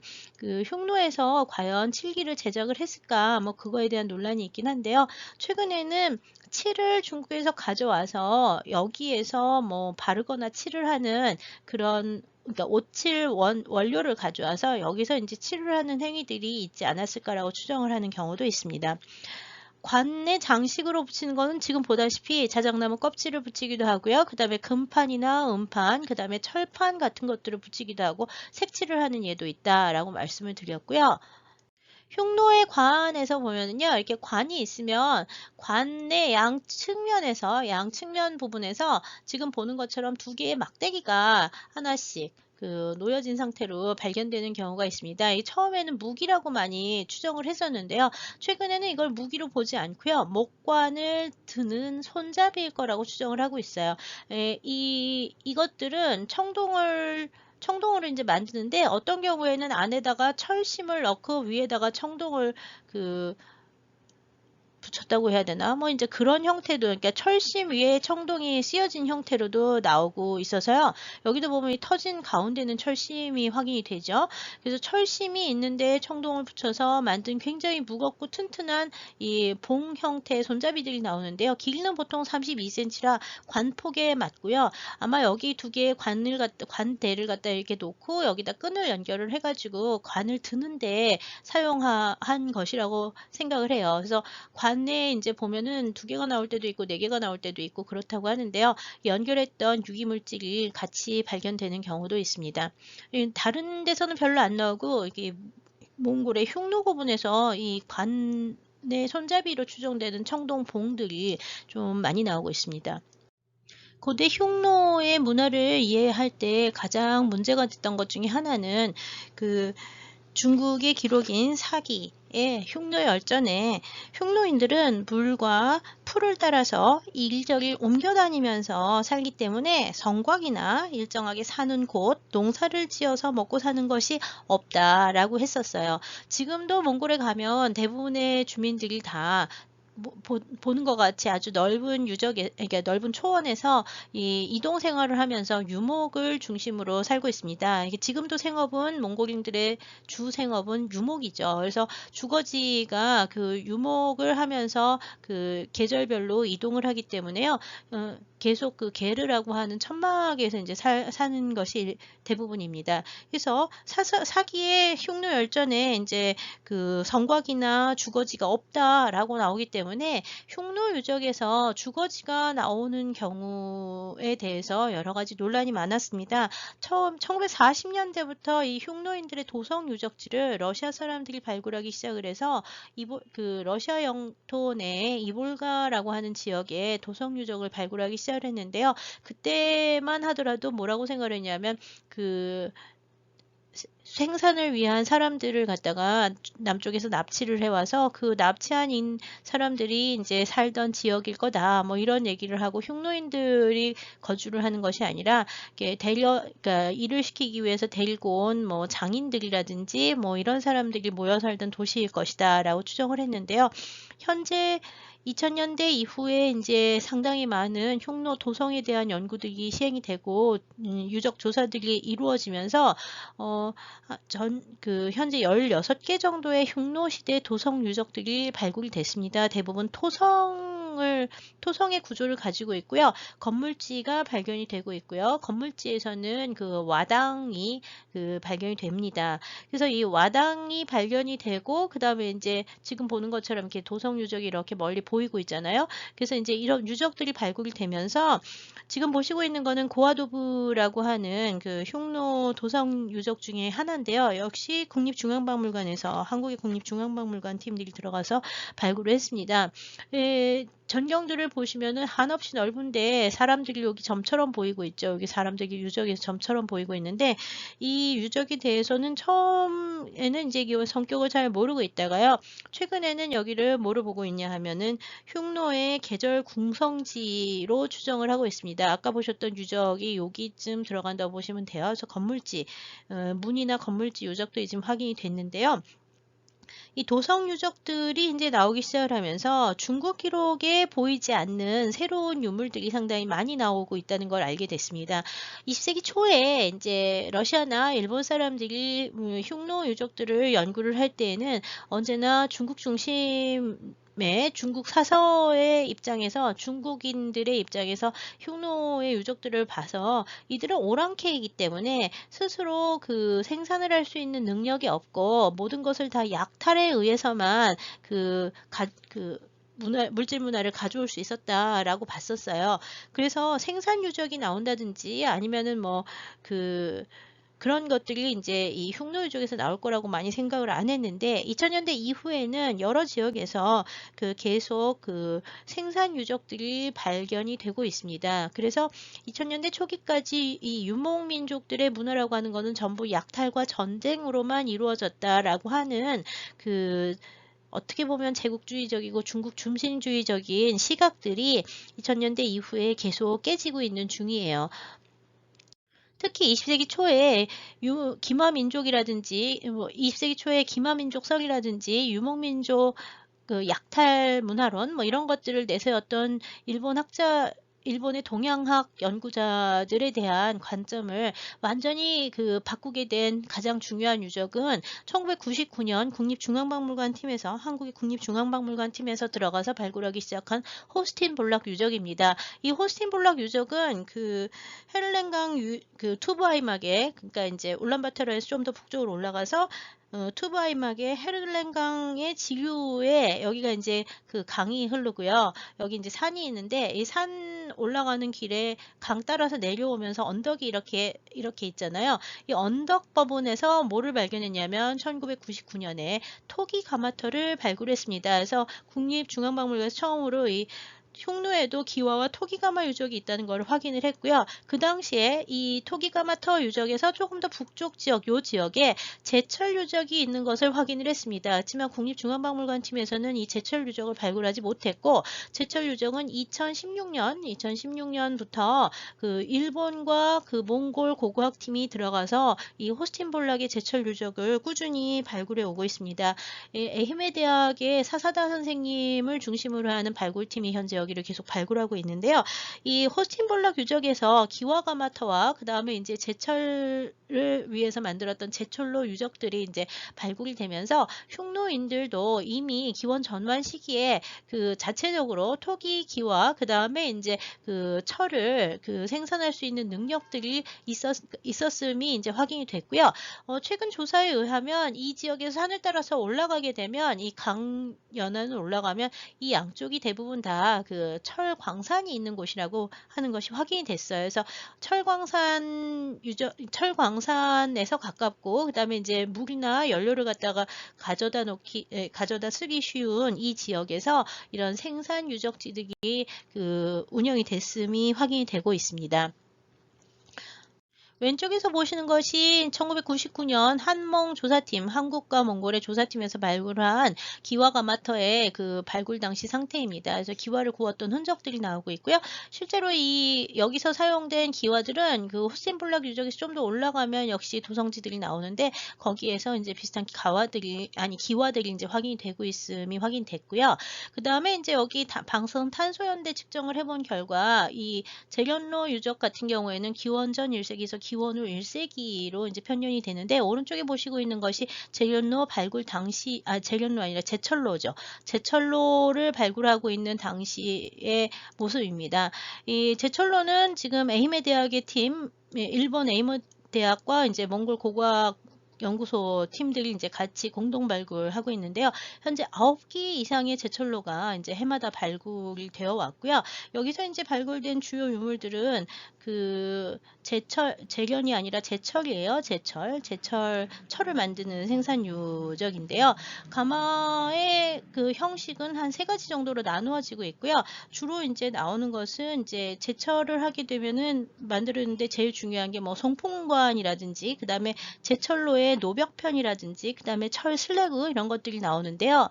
흉노에서 과연 칠기를 제작을 했을까 뭐 그거에 대한 논란이 있긴 한데요. 최근에는 칠을 중국에서 가져와서 여기에서 뭐 바르거나 칠을 하는 그러니까 옷칠 원료를 가져와서 여기서 이제 칠을 하는 행위들이 있지 않았을까라고 추정을 하는 경우도 있습니다. 관의 장식으로 붙이는 거는 지금 보다시피 자작나무 껍질을 붙이기도 하고요. 그 다음에 금판이나 은판, 그 다음에 철판 같은 것들을 붙이기도 하고 색칠을 하는 예도 있다라고 말씀을 드렸고요. 흉노의 관에서 보면은요, 이렇게 관이 있으면 관의 양측면 부분에서 지금 보는 것처럼 두 개의 막대기가 하나씩 놓여진 상태로 발견되는 경우가 있습니다. 처음에는 무기라고 많이 추정을 했었는데요. 최근에는 이걸 무기로 보지 않고요. 목관을 드는 손잡이일 거라고 추정을 하고 있어요. 이것들은 청동으로 이제 만드는데 어떤 경우에는 안에다가 철심을 넣고 위에다가 청동을 붙였다고 해야 되나? 뭐 이제 그런 형태도, 그러니까 철심 위에 청동이 씌어진 형태로도 나오고 있어서요. 여기도 보면 이 터진 가운데는 철심이 확인이 되죠. 그래서 철심이 있는데 청동을 붙여서 만든 굉장히 무겁고 튼튼한 이 봉 형태의 손잡이들이 나오는데요. 길이는 보통 32cm라 관폭에 맞고요. 아마 여기 두 개의 관대를 갖다 이렇게 놓고 여기다 끈을 연결을 해가지고 관을 드는데 사용한 것이라고 생각을 해요. 그래서 관에 이제 보면은 두 개가 나올 때도 있고 네 개가 나올 때도 있고 그렇다고 하는데요. 연결했던 유기물질이 같이 발견되는 경우도 있습니다. 다른 데서는 별로 안 나오고 이게 몽골의 흉노 부분에서 이 관의 손잡이로 추정되는 청동봉들이 좀 많이 나오고 있습니다. 고대 흉노의 문화를 이해할 때 가장 문제가 됐던 것 중에 하나는 그 중국의 기록인 사기의 흉노 열전에 흉노인들은 물과 풀을 따라서 일저일 옮겨 다니면서 살기 때문에 성곽이나 일정하게 사는 곳, 농사를 지어서 먹고 사는 것이 없다라고 했었어요. 지금도 몽골에 가면 대부분의 주민들이 다 보는 것 같이 아주 넓은 유적에, 그러니까 넓은 초원에서 이 이동 생활을 하면서 유목을 중심으로 살고 있습니다. 이게 지금도 생업은 몽골인들의 주 생업은 유목이죠. 그래서 주거지가 그 유목을 하면서 그 계절별로 이동을 하기 때문에요. 계속 그 게르라고 하는 천막에서 이제 사는 것이 대부분입니다. 그래서 사기의 흉노 열전에 이제 그 성곽이나 주거지가 없다라고 나오기 때문에 흉노 유적에서 주거지가 나오는 경우에 대해서 여러 가지 논란이 많았습니다. 처음 1940년대부터 이 흉노인들의 도성 유적지를 러시아 사람들이 발굴하기 시작을 해서 그 러시아 영토 내 이볼가라고 하는 지역에 도성 유적을 발굴하기 시작을 했는데요. 그때만 하더라도 뭐라고 생각을 했냐면 그 생산을 위한 사람들을 갖다가 남쪽에서 납치를 해와서 그 납치한 사람들이 이제 살던 지역일 거다. 뭐 이런 얘기를 하고 흉노인들이 거주를 하는 것이 아니라 그러니까 일을 시키기 위해서 데리고 온 뭐 장인들이라든지 뭐 이런 사람들이 모여 살던 도시일 것이다라고 추정을 했는데요. 현재 2000년대 이후에 이제 상당히 많은 흉노 도성에 대한 연구들이 시행이 되고 유적 조사들이 이루어지면서 현재 16개 정도의 흉노 시대 도성 유적들이 발굴이 됐습니다. 대부분 토성의 구조를 가지고 있고요. 건물지가 발견이 되고 있고요. 건물지에서는 그 와당이 발견이 됩니다. 그래서 이 와당이 발견이 되고 그 다음에 이제 지금 보는 것처럼 이렇게 도성 유적이 이렇게 멀리 보이고 있잖아요. 그래서 이제 이런 유적들이 발굴이 되면서 지금 보시고 있는 거는 고아도브라고 하는 그 흉노 도성 유적 중에 하나인데요. 역시 국립중앙박물관에서 한국의 국립중앙박물관 팀들이 들어가서 발굴을 했습니다. 전경들을 보시면은 한없이 넓은데 사람들이 여기 점처럼 보이고 있죠. 여기 사람들이 유적에서 점처럼 보이고 있는데 이 유적에 대해서는 처음에는 이제 성격을 잘 모르고 있다가요. 최근에는 여기를 뭐로 보고 있냐 하면은 흉노의 계절 궁성지로 추정을 하고 있습니다. 아까 보셨던 유적이 여기쯤 들어간다고 보시면 돼요. 그래서 건물지, 문이나 건물지 유적도 지금 확인이 됐는데요. 이 도성 유적들이 이제 나오기 시작을 하면서 중국 기록에 보이지 않는 새로운 유물들이 상당히 많이 나오고 있다는 걸 알게 됐습니다. 20세기 초에 이제 러시아나 일본 사람들이 흉노 유적들을 연구를 할 때에는 언제나 중국 중심 중국 사서의 입장에서 중국인들의 입장에서 흉노의 유적들을 봐서 이들은 오랑캐이기 때문에 스스로 그 생산을 할 수 있는 능력이 없고 모든 것을 다 약탈에 의해서만 물질 문화를 가져올 수 있었다라고 봤었어요. 그래서 생산 유적이 나온다든지 아니면은 그런 것들이 이제 이 흉노 유적에서 나올 거라고 많이 생각을 안 했는데 2000년대 이후에는 여러 지역에서 계속 생산 유적들이 발견이 되고 있습니다. 그래서 2000년대 초기까지 이 유목민족들의 문화라고 하는 것은 전부 약탈과 전쟁으로만 이루어졌다라고 하는 어떻게 보면 제국주의적이고 중국 중심주의적인 시각들이 2000년대 이후에 계속 깨지고 있는 중이에요. 특히 20세기 초에 기마민족이라든지 20세기 초에 기마민족성이라든지 유목민족 그 약탈 문화론 뭐 이런 것들을 내세웠던 일본의 동양학 연구자들에 대한 관점을 완전히 그 바꾸게 된 가장 중요한 유적은 1999년 국립중앙박물관 팀에서 한국의 국립중앙박물관 팀에서 들어가서 발굴하기 시작한 호스틴 볼락 유적입니다. 이 호스틴 볼락 유적은 그 헤를렌강 그 투브아이막에 그러니까 이제 울란바토르에서 좀 더 북쪽으로 올라가서 투브아이막의 헤를렌강의 지류에 여기가 이제 그 강이 흐르고요. 여기 이제 산이 있는데 이 산 올라가는 길에 강 따라서 내려오면서 언덕이 이렇게 있잖아요. 이 언덕 부분에서 뭐를 발견했냐면 1999년에 토기 가마터를 발굴했습니다. 그래서 국립중앙박물관에서 처음으로 이 흉노에도 기와와 토기가마 유적이 있다는 것을 확인을 했고요. 그 당시에 이 토기가마터 유적에서 조금 더 북쪽 지역, 요 지역에 제철 유적이 있는 것을 확인을 했습니다. 하지만 국립중앙박물관 팀에서는 이 제철 유적을 발굴하지 못했고, 제철 유적은 2016년부터 그 일본과 그 몽골 고고학팀이 들어가서 이 호스틴 볼락의 제철 유적을 꾸준히 발굴해 오고 있습니다. 에히메 대학의 사사다 선생님을 중심으로 하는 발굴팀이 현재 여기를 계속 발굴하고 있는데요. 이 호스틴 볼락 유적에서 기와가마터와 그 다음에 이제 제철을 위해서 만들었던 제철로 유적들이 이제 발굴이 되면서 흉노인들도 이미 기원 전환 시기에 그 자체적으로 토기 기와 그 다음에 이제 그 철을 그 생산할 수 있는 능력들이 있었음이 이제 확인이 됐고요. 최근 조사에 의하면 이 지역에서 산을 따라서 올라가게 되면 이 강 연안을 올라가면 이 양쪽이 대부분 다 그 철광산이 있는 곳이라고 하는 것이 확인이 됐어요. 그래서 철광산에서 가깝고 그다음에 이제 물이나 연료를 갖다가 가져다 쓰기 쉬운 이 지역에서 이런 생산 유적지들이 그 운영이 됐음이 확인이 되고 있습니다. 왼쪽에서 보시는 것이 1999년 한몽 조사팀, 한국과 몽골의 조사팀에서 발굴한 기와가마터의 그 발굴 당시 상태입니다. 그래서 기와를 구웠던 흔적들이 나오고 있고요. 실제로 여기서 사용된 기와들은 그 호스틴 볼락 유적에서 좀 더 올라가면 역시 도성지들이 나오는데 거기에서 이제 비슷한 기와들이 이제 확인이 되고 있음이 확인됐고요. 그 다음에 이제 여기 방사선 탄소 연대 측정을 해본 결과 이 제련로 유적 같은 경우에는 기원전 1세기에서 기원 후 1세기로 이제 편년이 되는데 오른쪽에 보시고 있는 것이 제련로 발굴 당시 제련로 아니라 제철로죠. 제철로를 발굴하고 있는 당시의 모습입니다. 이 제철로는 지금 에히메 대학의 팀, 일본 에히메 대학과 이제 몽골 고고학 연구소 팀들이 이제 같이 공동 발굴하고 있는데요. 현재 9기 이상의 제철로가 이제 해마다 발굴이 되어 왔고요. 여기서 이제 발굴된 주요 유물들은 그 제련이 아니라 제철이에요. 철을 만드는 생산 유적인데요. 가마의 그 형식은 한 3가지 정도로 나누어지고 있고요. 주로 이제 나오는 것은 이제 제철을 하게 되면은 만드는데 제일 중요한 게 뭐 송풍관이라든지 그 다음에 제철로의 노벽편이라든지 그 다음에 철 슬래그 이런 것들이 나오는데요.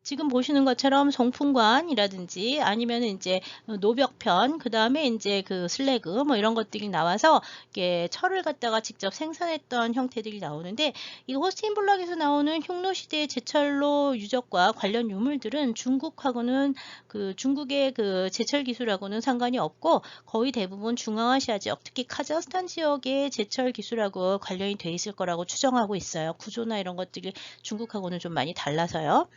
지금 보시는 것처럼 송풍관이라든지 아니면 이제 노벽편, 그 다음에 이제 그 슬래그 뭐 이런 것들이 나와서 이게 철을 갖다가 직접 생산했던 형태들이 나오는데 이 호스틴 볼락에서 나오는 흉노 시대의 제철로 유적과 관련 유물들은 중국하고는 중국의 그 제철 기술하고는 상관이 없고 거의 대부분 중앙아시아 지역, 특히 카자흐스탄 지역의 제철 기술하고 관련이 돼 있을 거라고 추정하고 있어요. 구조나 이런 것들이 중국하고는 좀 많이 달라서요.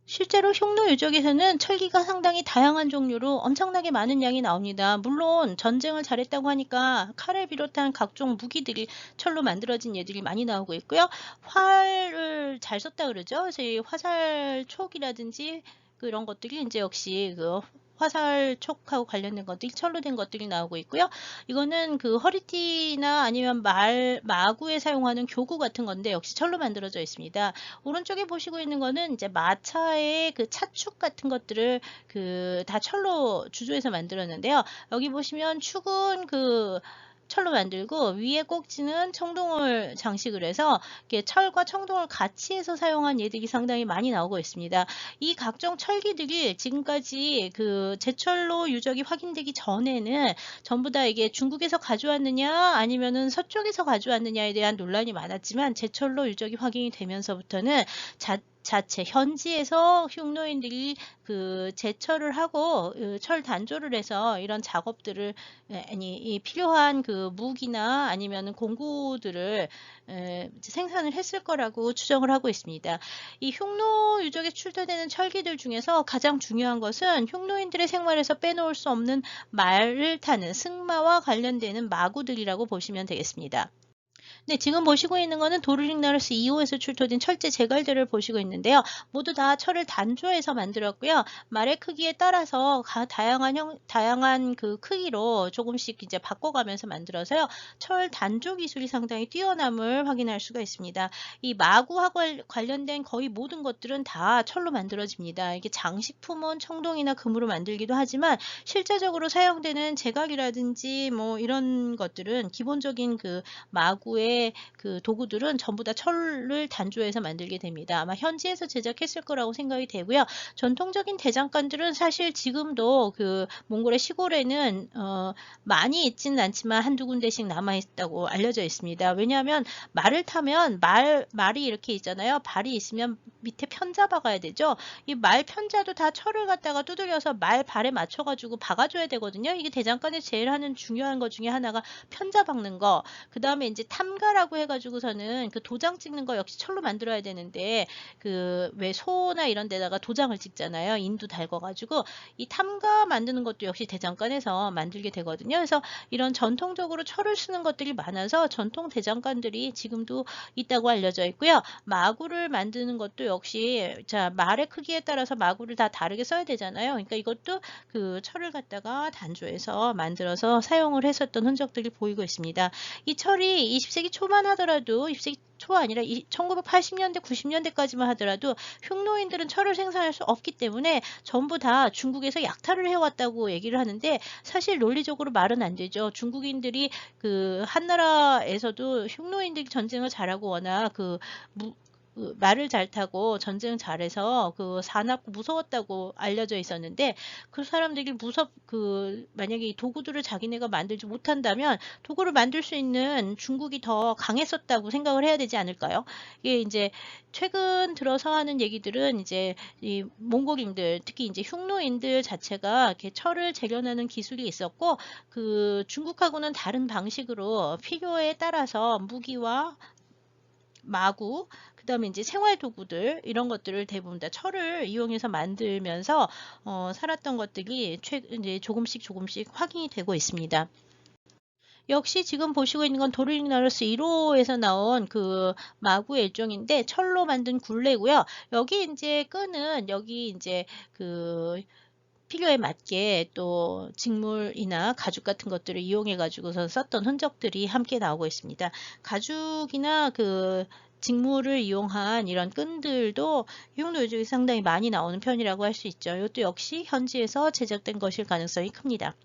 실제로 흉노 유적에서는 철기가 상당히 다양한 종류로 엄청나게 많은 양이 나옵니다. 물론 전쟁을 잘했다고 하니까 칼을 비롯한 각종 무기들이 철로 만들어진 예들이 많이 나오고 있고요. 활을 잘 썼다 그러죠. 그래서 이 화살촉이라든지 그런 것들이 이제 역시 그 화살촉하고 관련된 것들이 철로 된 것들이 나오고 있고요. 이거는 그 허리띠나 아니면 마구에 사용하는 교구 같은 건데 역시 철로 만들어져 있습니다. 오른쪽에 보시고 있는 거는 이제 마차의 그 차축 같은 것들을 그 다 철로 주조해서 만들었는데요. 여기 보시면 축은 그 철로 만들고 위에 꼭지는 청동을 장식을 해서 이렇게 철과 청동을 같이 해서 사용한 예들이 상당히 많이 나오고 있습니다. 이 각종 철기들이 지금까지 그 제철로 유적이 확인되기 전에는 전부 다 이게 중국에서 가져왔느냐 아니면은 서쪽에서 가져왔느냐에 대한 논란이 많았지만 제철로 유적이 확인이 되면서부터는 자체 현지에서 흉노인들이 그 제철을 하고 철 단조를 해서 이런 작업들을 아니 이 필요한 그 무기나 아니면은 공구들을 생산을 했을 거라고 추정을 하고 있습니다. 이 흉노 유적에 출토되는 철기들 중에서 가장 중요한 것은 흉노인들의 생활에서 빼놓을 수 없는 말을 타는 승마와 관련되는 마구들이라고 보시면 되겠습니다. 네, 지금 보시고 있는 거는 도르릭나루스 2호에서 출토된 철제 제갈들을 보시고 있는데요. 모두 다 철을 단조해서 만들었고요. 말의 크기에 따라서 다양한 그 크기로 조금씩 이제 바꿔가면서 만들어서요. 철 단조 기술이 상당히 뛰어남을 확인할 수가 있습니다. 이 마구와 관련된 거의 모든 것들은 다 철로 만들어집니다. 이게 장식품은 청동이나 금으로 만들기도 하지만 실제적으로 사용되는 제갈이라든지 뭐 이런 것들은 기본적인 그 마구의 그 도구들은 전부 다 철을 단조해서 만들게 됩니다. 아마 현지에서 제작했을 거라고 생각이 되고요. 전통적인 대장간들은 사실 지금도 그 몽골의 시골에는 많이 있지는 않지만 한두 군데씩 남아 있다고 알려져 있습니다. 왜냐하면 말을 타면 말이 이렇게 있잖아요. 발이 있으면 밑에 편자 박아야 되죠. 이 말 편자도 다 철을 갖다가 두들겨서 말 발에 맞춰가지고 박아줘야 되거든요. 이게 대장간에 제일 하는 중요한 것 중에 하나가 편자 박는 거. 그 다음에 이제 탐가라고 해가지고서는 그 도장 찍는 거 역시 철로 만들어야 되는데 그 왜 소나 이런 데다가 도장을 찍잖아요. 인두 달궈가지고 이 탐가 만드는 것도 역시 대장간에서 만들게 되거든요. 그래서 이런 전통적으로 철을 쓰는 것들이 많아서 전통 대장간들이 지금도 있다고 알려져 있고요. 마구를 만드는 것도 역시 자 말의 크기에 따라서 마구를 다 다르게 써야 되잖아요. 그러니까 이것도 그 철을 갖다가 단조해서 만들어서 사용을 했었던 흔적들이 보이고 있습니다. 이 철이 20세기 초만 하더라도 20세기 초가 아니라 1980년대, 90년대까지만 하더라도 흉노인들은 철을 생산할 수 없기 때문에 전부 다 중국에서 약탈을 해왔다고 얘기를 하는데 사실 논리적으로 말은 안 되죠. 중국인들이 그 한나라에서도 흉노인들이 전쟁을 잘하고 워낙 그 말을 잘 타고 전쟁 잘해서 그 사납고 무서웠다고 알려져 있었는데 그 사람들이 만약에 이 도구들을 자기네가 만들지 못한다면 도구를 만들 수 있는 중국이 더 강했었다고 생각을 해야 되지 않을까요? 이게 이제 최근 들어서 하는 얘기들은 이제 이 몽골인들 특히 이제 흉노인들 자체가 이렇게 철을 재련하는 기술이 있었고 그 중국하고는 다른 방식으로 필요에 따라서 무기와 마구, 그 다음에 이제 생활 도구들, 이런 것들을 대부분 다 철을 이용해서 만들면서, 살았던 것들이 이제 조금씩 확인이 되고 있습니다. 역시 지금 보시고 있는 건 도르릭나루스 1호에서 나온 그 마구의 일종인데 철로 만든 굴레고요. 여기 이제 끈은 여기 이제 그 필요에 맞게 또 직물이나 가죽 같은 것들을 이용해 가지고서 썼던 흔적들이 함께 나오고 있습니다. 가죽이나 그 직물을 이용한 이런 끈들도 흉노 유적이 상당히 많이 나오는 편이라고 할 수 있죠. 이것도 역시 현지에서 제작된 것일 가능성이 큽니다.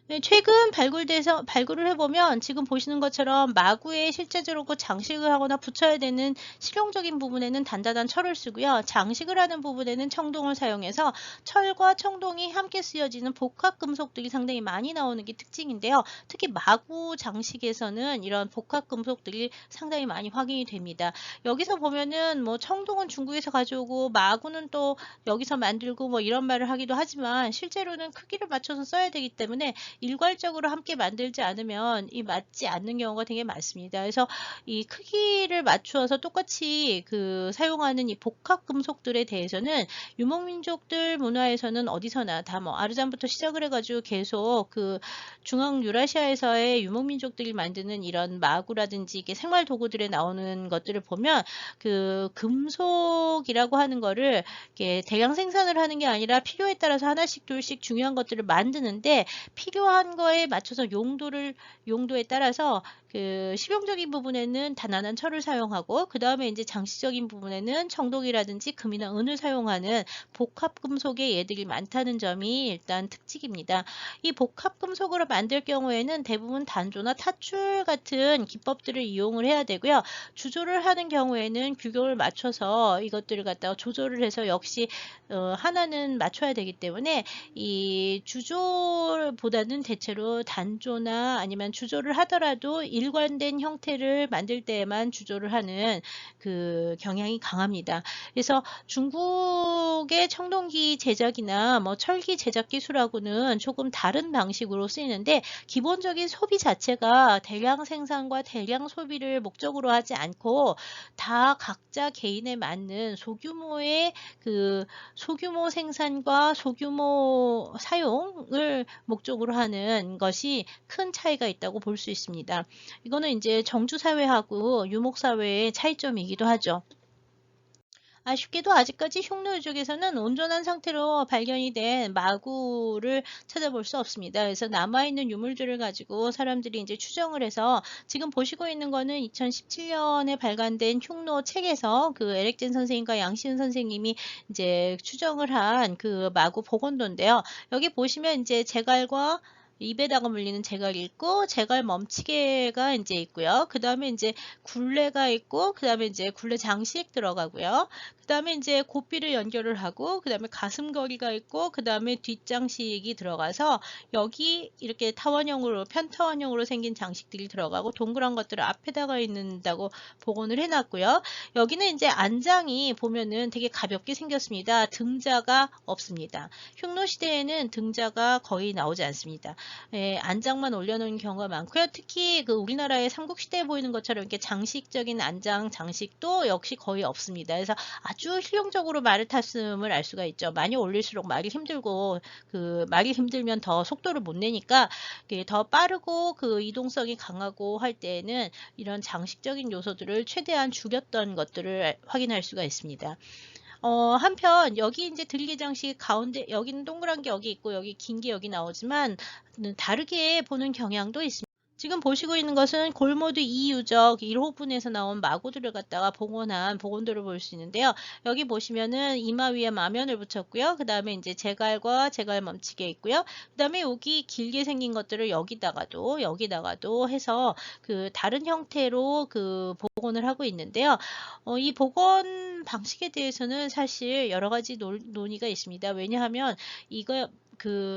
네, 최근 발굴을 해보면 지금 보시는 것처럼 마구에 실제적으로 장식을 하거나 붙여야 되는 실용적인 부분에는 단단한 철을 쓰고요. 장식을 하는 부분에는 청동을 사용해서 철과 청동이 함께 쓰여지는 복합 금속들이 상당히 많이 나오는 게 특징인데요. 특히 마구 장식에서는 이런 복합 금속들이 상당히 많이 확인이 됩니다. 여기서 보면은 뭐 청동은 중국에서 가져오고 마구는 또 여기서 만들고 뭐 이런 말을 하기도 하지만 실제로는 크기를 맞춰서 써야 되기 때문에 일괄적으로 함께 만들지 않으면 이 맞지 않는 경우가 되게 많습니다. 그래서 이 크기를 맞추어서 똑같이 그 사용하는 이 복합 금속들에 대해서는 유목민족들 문화에서는 어디서나 다 뭐 아르잔부터 시작을 해가지고 계속 그 중앙 유라시아에서의 유목민족들이 만드는 이런 마구라든지 이게 생활 도구들에 나오는 것들을 보면 그 금속이라고 하는 거를 이렇게 대량 생산을 하는 게 아니라 필요에 따라서 하나씩 둘씩 중요한 것들을 만드는데 필요한 거에 맞춰서 용도에 따라서 그 실용적인 부분에는 단단한 철을 사용하고 그 다음에 이제 장식적인 부분에는 청동이라든지 금이나 은을 사용하는 복합 금속의 얘들이 많다는 점이 일단 특징입니다. 이 복합 금속으로 만들 경우에는 대부분 단조나 타출 같은 기법들을 이용을 해야 되고요. 주조를 하는 경우에는 규격을 맞춰서 이것들을 갖다가 조절을 해서 역시 하나는 맞춰야 되기 때문에 이 주조보다는 마구는 대체로 단조나 아니면 주조를 하더라도 일관된 형태를 만들 때에만 주조를 하는 그 경향이 강합니다. 그래서 중국의 청동기 제작이나 뭐 철기 제작 기술하고는 조금 다른 방식으로 쓰이는데, 기본적인 소비 자체가 대량 생산과 대량 소비를 목적으로 하지 않고 다 각자 개인에 맞는 소규모 생산과 소규모 사용을 목적으로 하는 것이 큰 차이가 있다고 볼 수 있습니다. 이거는 이제 정주 사회하고 유목 사회의 차이점이기도 하죠. 아쉽게도 아직까지 흉노 유족에서는 온전한 상태로 발견이 된 마구를 찾아볼 수 없습니다. 그래서 남아있는 유물들을 가지고 사람들이 이제 추정을 해서, 지금 보시고 있는 거는 2017년에 발간된 흉노 책에서 그 에렉젠 선생님과 양시은 선생님이 이제 추정을 한 그 마구 복원도인데요. 여기 보시면 이제 제갈과 입에다가 물리는 제갈이 있고, 제갈 멈치개가 이제 있고요. 그 다음에 이제 굴레가 있고, 그 다음에 이제 굴레 장식 들어가고요. 그 다음에 이제 고삐를 연결을 하고, 그 다음에 가슴걸이가 있고, 그 다음에 뒷장식이 들어가서 여기 이렇게 타원형으로, 편타원형으로 생긴 장식들이 들어가고, 동그란 것들을 앞에다가 있는다고 복원을 해놨고요. 여기는 이제 안장이 보면은 되게 가볍게 생겼습니다. 등자가 없습니다. 흉노 시대에는 등자가 거의 나오지 않습니다. 예, 안장만 올려놓은 경우가 많고요. 특히 그 우리나라의 삼국시대에 보이는 것처럼 이렇게 장식적인 안장 장식도 역시 거의 없습니다. 그래서 아주 실용적으로 말을 탔음을 알 수가 있죠. 많이 올릴수록 말이 힘들고, 그 말이 힘들면 더 속도를 못 내니까 더 빠르고 그 이동성이 강하고 할 때에는 이런 장식적인 요소들을 최대한 줄였던 것들을 확인할 수가 있습니다. 한편 여기 이제 들기장식 가운데, 여기는 동그란 게 여기 있고 여기 긴 게 여기 나오지만 다르게 보는 경향도 있습니다. 지금 보시고 있는 것은 골모드 2유적 1호분에서 나온 마구들을 갖다가 복원한 복원도를 볼 수 있는데요. 여기 보시면은 이마 위에 마면을 붙였고요. 그 다음에 이제 제갈과 제갈 멈추게 있고요. 그 다음에 여기 길게 생긴 것들을 여기다가도 해서 그 다른 형태로 그 복원을 하고 있는데요. 이 복원 방식에 대해서는 사실 여러 가지 논의가 있습니다. 왜냐하면 이거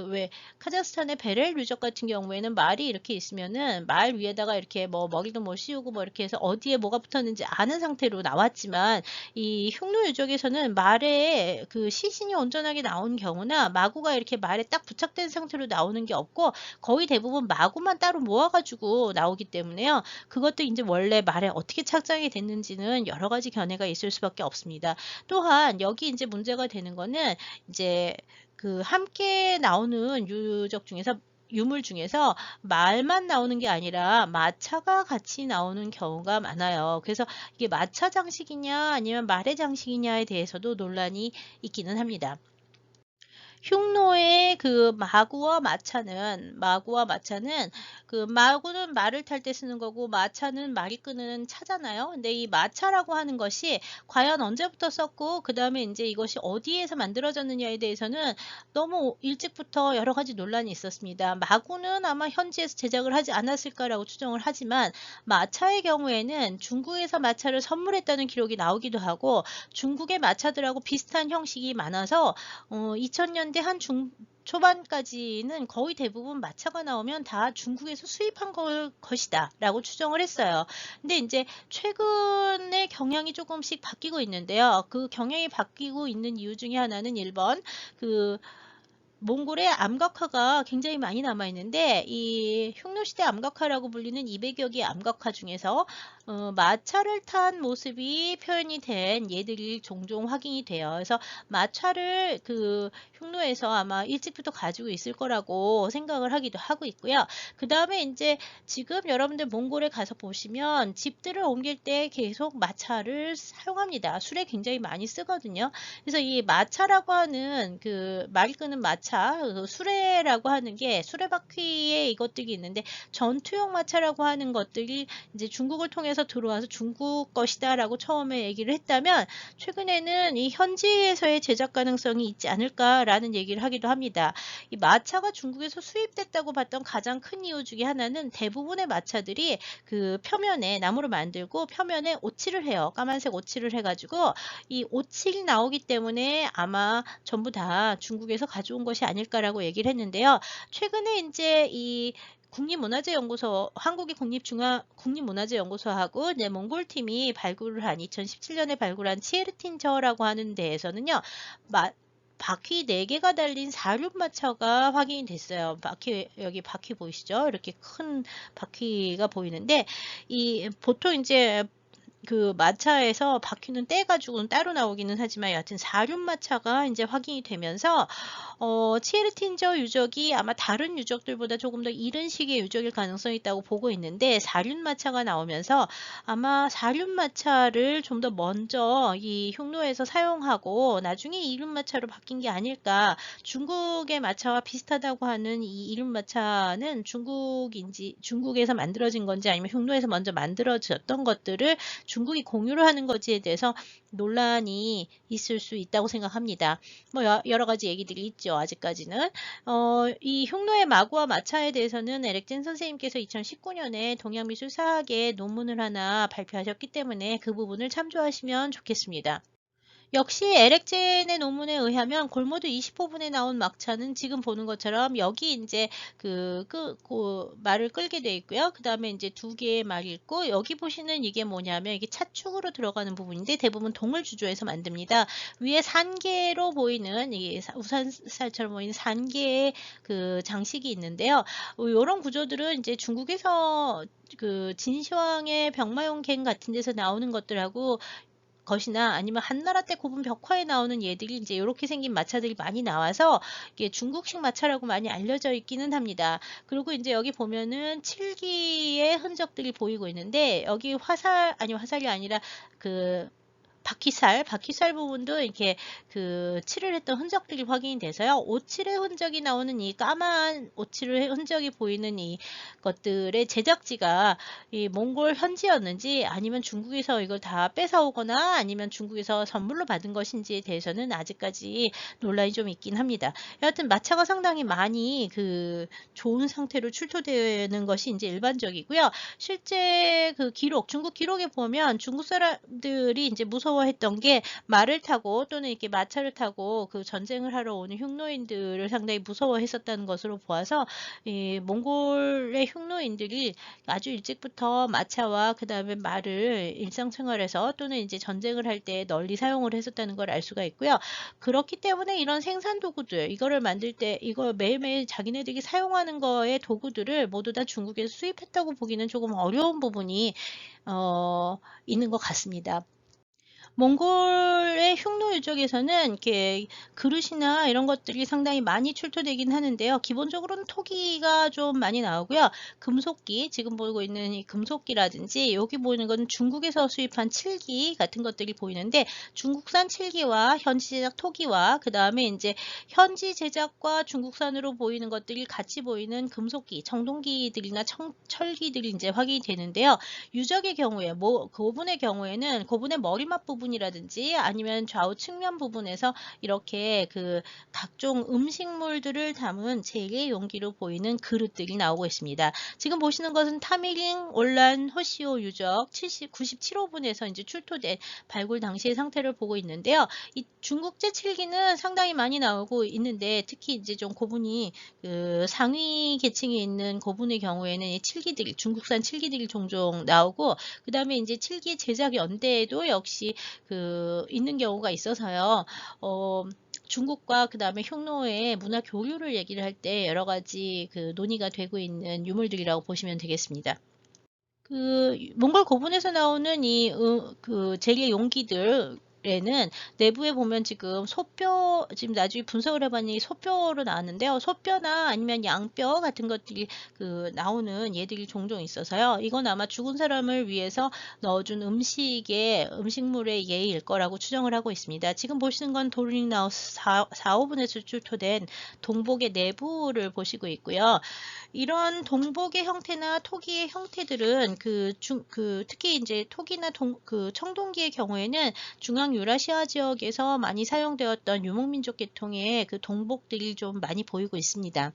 왜 카자흐스탄의 베렐 유적 같은 경우에는 말이 이렇게 있으면은 말 위에다가 이렇게 뭐 머리도 뭐 씌우고 뭐 이렇게 해서 어디에 뭐가 붙었는지 아는 상태로 나왔지만, 이 흉노 유적에서는 말에 그 시신이 온전하게 나온 경우나 마구가 이렇게 말에 딱 부착된 상태로 나오는 게 없고, 거의 대부분 마구만 따로 모아가지고 나오기 때문에요. 그것도 이제 원래 말에 어떻게 착장이 됐는지는 여러 가지 견해가 있을 수밖에 없습니다. 또한 여기 이제 문제가 되는 거는 이제 그 함께 나오는 유물 중에서 말만 나오는 게 아니라 마차가 같이 나오는 경우가 많아요. 그래서 이게 마차 장식이냐 아니면 말의 장식이냐에 대해서도 논란이 있기는 합니다. 흉노의 그 마구와 마차는 그 마구는 말을 탈 때 쓰는 거고, 마차는 말이 끄는 차잖아요. 근데 이 마차라고 하는 것이 과연 언제부터 썼고, 그 다음에 이제 이것이 어디에서 만들어졌느냐에 대해서는 너무 일찍부터 여러 가지 논란이 있었습니다. 마구는 아마 현지에서 제작을 하지 않았을까라고 추정을 하지만, 마차의 경우에는 중국에서 마차를 선물했다는 기록이 나오기도 하고, 중국의 마차들하고 비슷한 형식이 많아서 2000년대 한 초반까지는 거의 대부분 마차가 나오면 다 중국에서 수입한 것이다 라고 추정을 했어요. 근데 이제 최근에 경향이 조금씩 바뀌고 있는데요. 그 경향이 바뀌고 있는 이유 중에 하나는 1번, 몽골의 암각화가 굉장히 많이 남아 있는데, 이 흉노시대 암각화라고 불리는 200여 개의 암각화 중에서 마차를 탄 모습이 표현이 된 예들이 종종 확인이 돼요. 그래서 마차를 그 흉노에서 아마 일찍부터 가지고 있을 거라고 생각을 하기도 하고 있고요. 그 다음에 이제 지금 여러분들 몽골에 가서 보시면 집들을 옮길 때 계속 마차를 사용합니다. 술에 굉장히 많이 쓰거든요. 그래서 이 마차라고 하는 그 말이 끄는 마차, 그 수레라고 하는 게 수레바퀴에 이것들이 있는데, 전투용 마차라고 하는 것들이 이제 중국을 통해서 들어와서 중국 것이다라고 처음에 얘기를 했다면, 최근에는 이 현지에서의 제작 가능성이 있지 않을까라는 얘기를 하기도 합니다. 이 마차가 중국에서 수입됐다고 봤던 가장 큰 이유 중에 하나는, 대부분의 마차들이 그 표면에 나무로 만들고 표면에 오칠을 해요. 까만색 오칠을 해가지고 이 오칠이 나오기 때문에 아마 전부 다 중국에서 가져온 것이 것이 아닐까라고 얘기를 했는데요. 최근에 이제 이 국립문화재연구소, 한국의 국립문화재연구소하고 몽골 팀이 발굴을 한 2017년에 발굴한 치에르틴저라고 하는 데에서는요, 바퀴 4개가 달린 사륜마차가 확인이 됐어요. 여기 바퀴 보이시죠? 이렇게 큰 바퀴가 보이는데, 보통 이제 그 마차에서 바퀴는 떼가지고는 따로 나오기는 하지만 여하튼 사륜마차가 이제 확인이 되면서 치에르틴저 유적이 아마 다른 유적들보다 조금 더 이른 시기의 유적일 가능성이 있다고 보고 있는데, 사륜마차가 나오면서 아마 사륜마차를 좀 더 먼저 이 흉노에서 사용하고 나중에 이륜마차로 바뀐 게 아닐까. 중국의 마차와 비슷하다고 하는 이 이륜마차는 중국에서 만들어진 건지 아니면 흉노에서 먼저 만들어졌던 것들을 중국이 공유를 하는 것에 대해서 논란이 있을 수 있다고 생각합니다. 뭐 여러 가지 얘기들이 있죠. 아직까지는. 이 흉노의 마구와 마차에 대해서는 에렉젠 선생님께서 2019년에 동양미술사학에 논문을 하나 발표하셨기 때문에 그 부분을 참조하시면 좋겠습니다. 역시 에렉젠의 논문에 의하면 골모드 25분에 나온 막차는 지금 보는 것처럼 여기 이제 말을 끌게 돼 있고요. 그 다음에 이제 2개의 말이 있고, 여기 보시는 이게 뭐냐면 이게 차축으로 들어가는 부분인데 대부분 동을 주조해서 만듭니다. 위에 산계로 보이는 이 우산살처럼 보이는 산계의 그 장식이 있는데요. 이런 구조들은 이제 중국에서 그 진시황의 병마용갱 같은 데서 나오는 것들하고 것이나 아니면 한나라 때 고분 벽화에 나오는 얘들이 이제 이렇게 생긴 마차들이 많이 나와서 이게 중국식 마차라고 많이 알려져 있기는 합니다. 그리고 이제 여기 보면은 칠기의 흔적들이 보이고 있는데, 여기 화살이 아니라 그 바퀴살 부분도 이렇게 그 칠을 했던 흔적들이 확인이 돼서요. 오칠의 흔적이 나오는 이 까만 오칠의 흔적이 보이는 이 것들의 제작지가 이 몽골 현지였는지 아니면 중국에서 이걸 다 뺏어오거나 아니면 중국에서 선물로 받은 것인지에 대해서는 아직까지 논란이 좀 있긴 합니다. 여하튼 마차가 상당히 많이 그 좋은 상태로 출토되는 것이 이제 일반적이고요. 실제 그 중국 기록에 보면 중국 사람들이 이제 무서워했던 게 말을 타고 또는 이렇게 마차를 타고 그 전쟁을 하러 오는 흉노인들을 상당히 무서워했었다는 것으로 보아서 이 몽골의 흉노인들이 아주 일찍부터 마차와 그 다음에 말을 일상생활에서 또는 이제 전쟁을 할 때 널리 사용을 했었다는 걸 알 수가 있고요. 그렇기 때문에 이런 생산 도구들, 이거를 만들 때 이거 매일매일 자기네들이 사용하는 거의 도구들을 모두 다 중국에서 수입했다고 보기는 조금 어려운 부분이 있는 것 같습니다. 몽골의 흉노 유적에서는 이렇게 그릇이나 이런 것들이 상당히 많이 출토되긴 하는데요. 기본적으로는 토기가 좀 많이 나오고요. 금속기, 지금 보고 있는 이 금속기라든지 여기 보이는 건 중국에서 수입한 칠기 같은 것들이 보이는데, 중국산 칠기와 현지 제작 토기와 그 다음에 이제 현지 제작과 중국산으로 보이는 것들이 같이 보이는 금속기, 청동기들이나 철기들이 이제 확인이 되는데요. 유적의 경우에 고분의 경우에는 고분의 머리맡 부분이라든지 아니면 좌우 측면 부분에서 이렇게 그 각종 음식물들을 담은 재래 용기로 보이는 그릇들이 나오고 있습니다. 지금 보시는 것은 타미링 올란 호시오 유적 97호분에서 이제 출토된 발굴 당시의 상태를 보고 있는데요. 이 중국제 칠기는 상당히 많이 나오고 있는데, 특히 이제 좀 고분이 그 상위 계층에 있는 고분의 경우에는 이 중국산 칠기들이 종종 나오고, 그 다음에 이제 칠기 제작 연대에도 역시 그 있는 경우가 있어서요. 중국과 그 다음에 흉노의 문화 교류를 얘기를 할 때 여러 가지 그 논의가 되고 있는 유물들이라고 보시면 되겠습니다. 그 몽골 고분에서 나오는 그 재래 용기들 에는 내부에 보면 지금 지금 나중에 분석을 해봤니 소뼈로 나왔는데요. 소뼈나 아니면 양뼈 같은 것들이 그 나오는 얘들이 종종 있어서요. 이건 아마 죽은 사람을 위해서 넣어준 음식물의 예일 거라고 추정을 하고 있습니다. 지금 보시는 건 도르닉나우스 4호분에서 출토된 동복의 내부를 보시고 있고요. 이런 동복의 형태나 토기의 형태들은 특히 이제 토기나 청동기의 경우에는 중앙 유라시아 지역에서 많이 사용되었던 유목민족 계통의 그 동복들이 좀 많이 보이고 있습니다.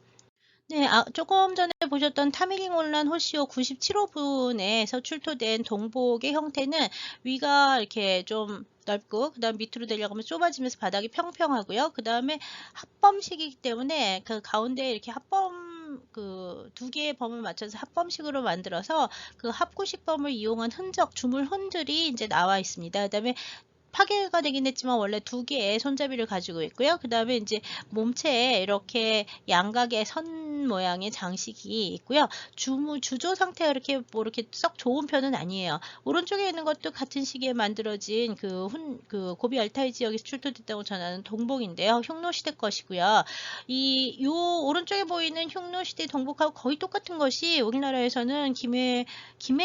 네. 조금 전에 보셨던 타미링올란 호시오 97호분에서 출토된 동복의 형태는 위가 이렇게 좀 넓고 그다음 밑으로 내려가면 좁아지면서 바닥이 평평하고요. 그다음에 합범식이기 때문에 그 가운데에 이렇게 합범 그 두 개의 범을 맞춰서 합범식으로 만들어서 그 합구식범을 이용한 흔적, 주물 흔들이 인제 나와 있습니다. 그다음에 파괴가 되긴 했지만 원래 두 개의 손잡이를 가지고 있고요. 그다음에 인제 몸체에 이렇게 양각의 선 모양의 장식이 있고요. 주조 상태가 이렇게 뭐 이렇게 썩 좋은 편은 아니에요. 오른쪽에 있는 것도 같은 시기에 만들어진 그 고비 알타이 지역에서 출토됐다고 전하는 동복인데요. 흉노 시대 것이고요. 요 오른쪽에 보이는 흉노 시대 동복하고 거의 똑같은 것이 우리나라에서는 김해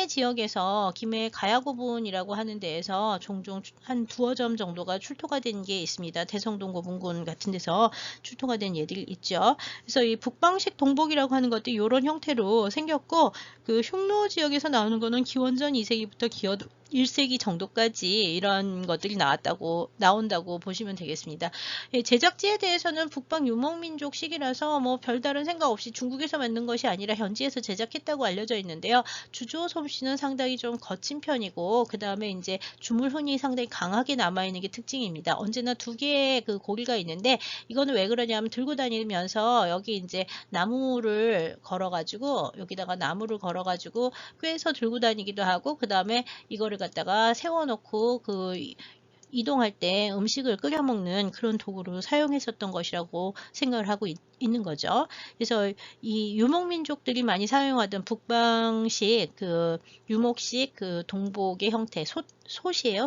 지역에서 김해 가야고분이라고 하는 데에서 종종 한 두어 점 정도가 출토가 된 게 있습니다. 대성동 고분군 같은 데서 출토가 된 예들이 있죠. 그래서 이 북방식 동복이라고 하는 것도 이런 형태로 생겼고, 그 흉노 지역에서 나오는 거는 기원전 2세기부터 기원 1세기 정도까지 이런 것들이 나온다고 보시면 되겠습니다. 예, 제작지에 대해서는 북방 유목민족식이라서 뭐 별다른 생각 없이 중국에서 만든 것이 아니라 현지에서 제작했다고 알려져 있는데요. 주조 솜씨는 상당히 좀 거친 편이고, 그 다음에 이제 주물훈이 상당히 강하게 남아있는 게 특징입니다. 언제나 두 개의 그 고리가 있는데, 이거는 왜 그러냐면 들고 다니면서 여기 이제 여기다가 나무를 걸어가지고 꿰서 들고 다니기도 하고, 그 다음에 이거를 갖다가 세워놓고 이동할 때 음식을 끓여 먹는 그런 도구로 사용했었던 것이라고 생각을 하고 있는 거죠. 그래서 이 유목민족들이 많이 사용하던 북방식 유목식 동복의 형태, 솥이에요.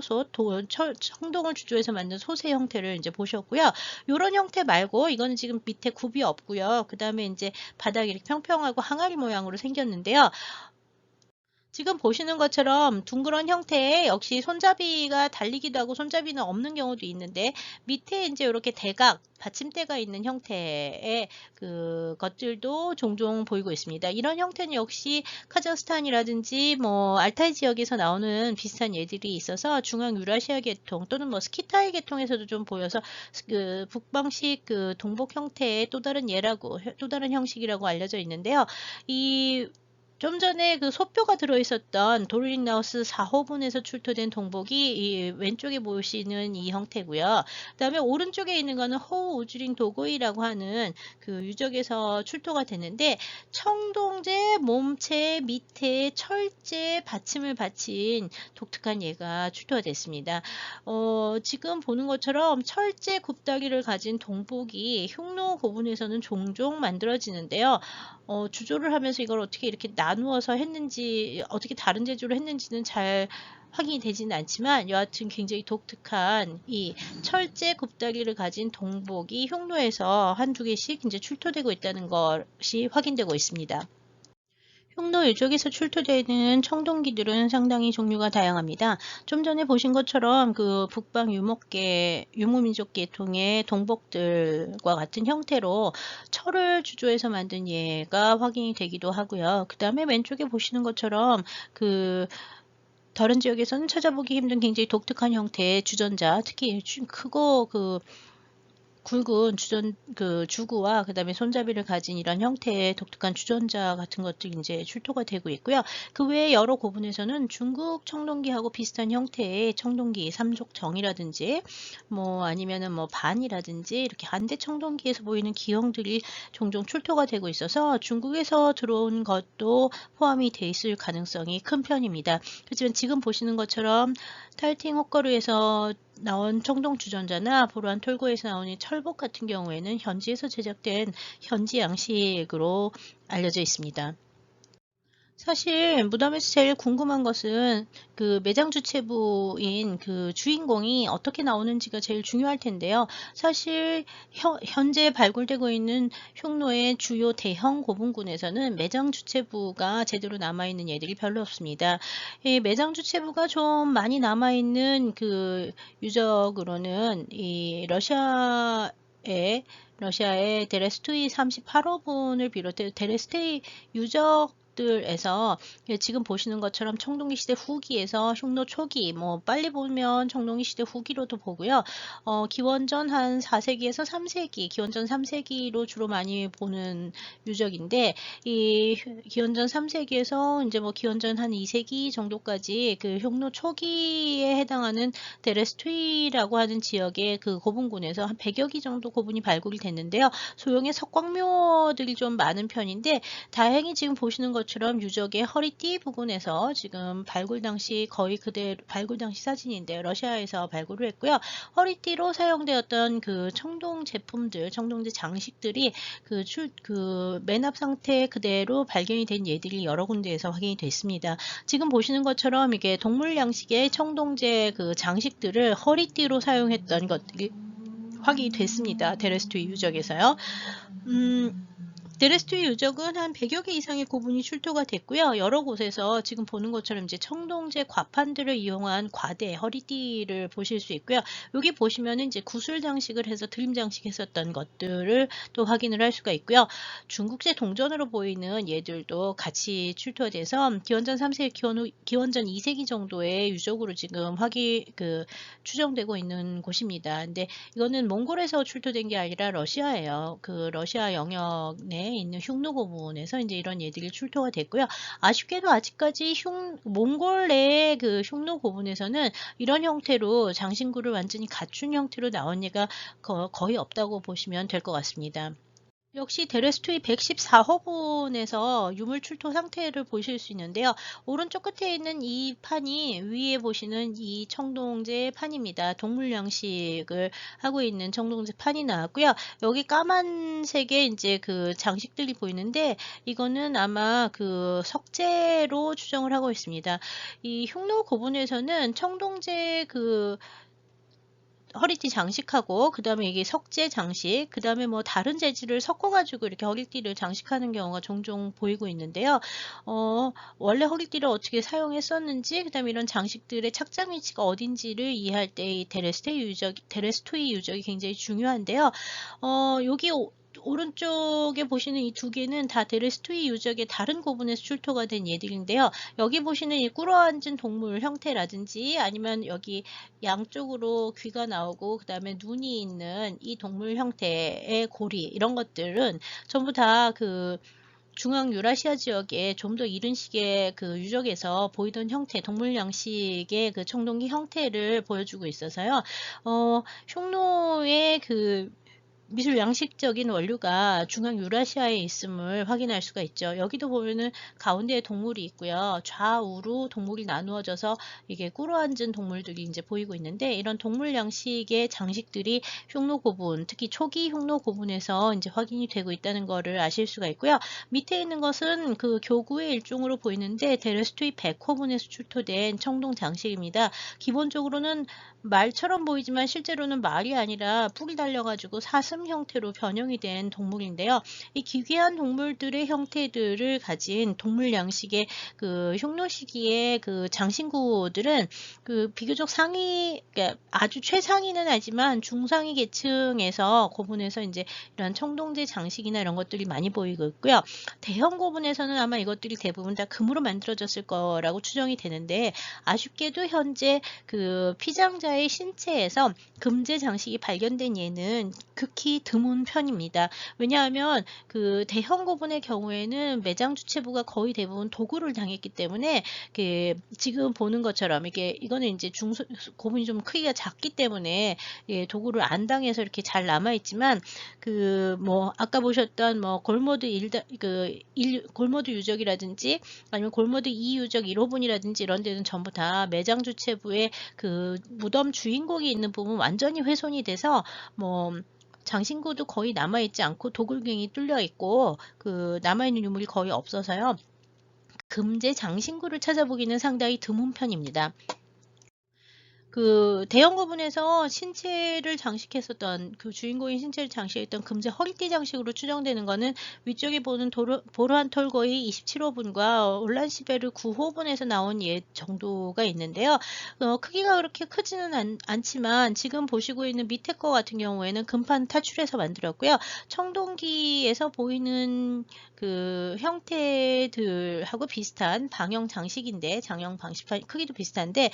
청동을 주조해서 만든 솥의 형태를 이제 보셨고요. 이런 형태 말고 이거는 지금 밑에 굽이 없고요. 그 다음에 이제 바닥이 이렇게 평평하고 항아리 모양으로 생겼는데요. 지금 보시는 것처럼 둥그런 형태의 역시 손잡이가 달리기도 하고 손잡이는 없는 경우도 있는데, 밑에 이제 이렇게 대각 받침대가 있는 형태의 그 것들도 종종 보이고 있습니다. 이런 형태는 역시 카자흐스탄이라든지 뭐 알타이 지역에서 나오는 비슷한 예들이 있어서 중앙 유라시아 계통 또는 뭐 스키타이 계통에서도 좀 보여서 그 북방식 그 동복 형태의 또 다른 또 다른 형식이라고 알려져 있는데요. 좀 전에 그 소표가 들어있었던 도르링나우스 4호분에서 출토된 동복이 이 왼쪽에 보시는 이 형태고요. 그다음에 오른쪽에 있는 거는 호우 우주링 도고이라고 하는 그 유적에서 출토가 되는데, 청동제 몸체 밑에 철제 받침을 받친 독특한 예가 출토가 됐습니다. 지금 보는 것처럼 철제 굽다기를 가진 동복이 흉노 고분에서는 종종 만들어지는데요. 주조를 하면서 이걸 어떻게 이렇게 나누어서 했는지, 어떻게 다른 제조를 했는지는 잘 확인이 되지는 않지만, 여하튼 굉장히 독특한 이 철제 굽다리를 가진 동복이 흉노에서 한두 개씩 이제 출토되고 있다는 것이 확인되고 있습니다. 흉노 유적에서 출토되는 청동기들은 상당히 종류가 다양합니다. 좀 전에 보신 것처럼 그 북방 유목민족 계통의 동복들과 같은 형태로 철을 주조해서 만든 예가 확인이 되기도 하고요. 그 다음에 왼쪽에 보시는 것처럼 다른 지역에서는 찾아보기 힘든 굉장히 독특한 형태의 주전자, 특히 크고 굵은 주구와 그다음에 손잡이를 가진 이런 형태의 독특한 주전자 같은 것들이 이제 출토가 되고 있고요. 그 외에 여러 고분에서는 중국 청동기하고 비슷한 형태의 청동기, 삼족정이라든지 뭐 아니면은 뭐 반이라든지 이렇게 안대 청동기에서 보이는 기형들이 종종 출토가 되고 있어서 중국에서 들어온 것도 포함이 돼 있을 가능성이 큰 편입니다. 하지만 지금 보시는 것처럼 탈팅 헛거루에서 나온 청동 주전자나 보루안 톨고에서 나오는 철복 같은 경우에는 현지에서 제작된 현지 양식으로 알려져 있습니다. 사실 무덤에서 제일 궁금한 것은 그 매장 주체부인 그 주인공이 어떻게 나오는지가 제일 중요할 텐데요. 사실 현재 발굴되고 있는 흉노의 주요 대형 고분군에서는 매장 주체부가 제대로 남아있는 예들이 별로 없습니다. 이 매장 주체부가 좀 많이 남아있는 그 유적으로는 이 러시아의 데레스투이 38호분을 비롯해 데레스테이 유적 것들에서 지금 보시는 것처럼 청동기 시대 후기에서 흉노 초기, 뭐 빨리 보면 청동기 시대 후기로도 보고요. 기원전 한 4세기에서 3세기, 기원전 3세기로 주로 많이 보는 유적인데, 이 기원전 3세기에서 이제 뭐 기원전 한 2세기 정도까지 그 흉노 초기에 해당하는 데레스투이라고 하는 지역의 그 고분군에서 한 100여 기 정도 고분이 발굴이 됐는데요. 소형의 석광묘들이 좀 많은 편인데, 다행히 지금 보시는 것처럼 유적의 허리띠 부분에서 지금 발굴 당시 거의 그대로 발굴 당시 사진인데요. 러시아에서 발굴을 했고요. 허리띠로 사용되었던 그 청동 제품들, 청동제 장식들이 그 맨압 상태 그대로 발견이 된 예들이 여러 군데에서 확인이 됐습니다. 지금 보시는 것처럼 이게 동물 양식의 청동제 그 장식들을 허리띠로 사용했던 것들이 확인이 됐습니다. 데레스투이 유적에서요. 데레스투이 유적은 한 100여 개 이상의 고분이 출토가 됐고요. 여러 곳에서 지금 보는 것처럼 이제 청동제 과판들을 이용한 과대, 허리띠를 보실 수 있고요. 여기 보시면은 이제 구슬 장식을 해서 드림 장식했었던 것들을 또 확인을 할 수가 있고요. 중국제 동전으로 보이는 얘들도 같이 출토돼서 기원전 3세기, 기원전 2세기 정도의 유적으로 지금 추정되고 있는 곳입니다. 근데 이거는 몽골에서 출토된 게 아니라 러시아예요. 그 러시아 영역 내 있는 흉노 고분에서 이제 이런 얘들이 출토가 됐고요. 아쉽게도 아직까지 몽골 내의 그 흉노 고분에서는 이런 형태로 장신구를 완전히 갖춘 형태로 나온 예가 거의 없다고 보시면 될 것 같습니다. 역시 데레스투이 114호분에서 유물 출토 상태를 보실 수 있는데요. 오른쪽 끝에 있는 이 판이 위에 보시는 이 청동제 판입니다. 동물 양식을 하고 있는 청동제 판이 나왔고요. 여기 까만색의 이제 그 장식들이 보이는데, 이거는 아마 그 석재로 추정을 하고 있습니다. 이 흉노 고분에서는 청동제 그 허리띠 장식하고, 그 다음에 이게 석재 장식, 그 다음에 뭐 다른 재질을 섞어가지고 이렇게 허리띠를 장식하는 경우가 종종 보이고 있는데요. 원래 허리띠를 어떻게 사용했었는지, 그 다음에 이런 장식들의 착장 위치가 어딘지를 이해할 때 이 데레스투이 유적이 굉장히 중요한데요. 여기 오른쪽에 보시는 이 두 개는 다 데레스투이 유적의 다른 고분에서 출토가 된 예들인데요. 여기 보시는 이 꿇어앉은 동물 형태라든지, 아니면 여기 양쪽으로 귀가 나오고 그 다음에 눈이 있는 이 동물 형태의 고리, 이런 것들은 전부 다 그 중앙 유라시아 지역에 좀 더 이른 시기에 그 유적에서 보이던 형태, 동물 양식의 그 청동기 형태를 보여주고 있어서요. 흉노의 그 미술 양식적인 원료가 중앙 유라시아에 있음을 확인할 수가 있죠. 여기도 보면은 가운데에 동물이 있고요. 좌우로 동물이 나누어져서 이게 꿇어앉은 동물들이 이제 보이고 있는데, 이런 동물 양식의 장식들이 흉노 고분, 특히 초기 흉노 고분에서 이제 확인이 되고 있다는 것을 아실 수가 있고요. 밑에 있는 것은 그 교구의 일종으로 보이는데, 데레스투이 100호분에서 출토된 청동 장식입니다. 기본적으로는 말처럼 보이지만 실제로는 말이 아니라 뿔이 달려가지고 사슴 형태로 변형이 된 동물인데요. 이 기괴한 동물들의 형태들을 가진 동물 양식의 그 흉노 시기의 그 장신구들은 그 비교적 그러니까 아주 최상위는 아니지만 중상위 계층에서 고분에서 이제 이런 청동제 장식이나 이런 것들이 많이 보이고 있고요. 대형 고분에서는 아마 이것들이 대부분 다 금으로 만들어졌을 거라고 추정이 되는데, 아쉽게도 현재 그 피장자의 신체에서 금제 장식이 발견된 예는 극히 드문 편입니다. 왜냐하면 그 대형 고분의 경우에는 매장 주체부가 거의 대부분 도굴을 당했기 때문에 지금 보는 것처럼 이거는 이제 고분이 좀 크기가 작기 때문에 도굴을 안 당해서 이렇게 잘 남아 있지만, 그 뭐 아까 보셨던 뭐 골모드 골모드 유적이라든지 아니면 골모드 2 유적 1호분이라든지 이런 데는 전부 다 매장 주체부의 그 무덤 주인공이 있는 부분 완전히 훼손이 돼서 뭐 장신구도 거의 남아있지 않고 도굴경이 뚫려 있고 그 남아있는 유물이 거의 없어서요. 금제 장신구를 찾아보기는 상당히 드문 편입니다. 그 대형 고분에서 신체를 장식했었던 그 주인공의 신체를 장식했던 금제 허리띠 장식으로 추정되는 거는 위쪽에 보는 보르한 톨고이 27호분과 올란시베르 9호분에서 나온 예 정도가 있는데요. 크기가 그렇게 크지는 않지만 지금 보시고 있는 밑에 거 같은 경우에는 금판 탈출해서 만들었고요. 청동기에서 보이는 그 형태들하고 비슷한 방형 장식인데 장형 방식판 크기도 비슷한데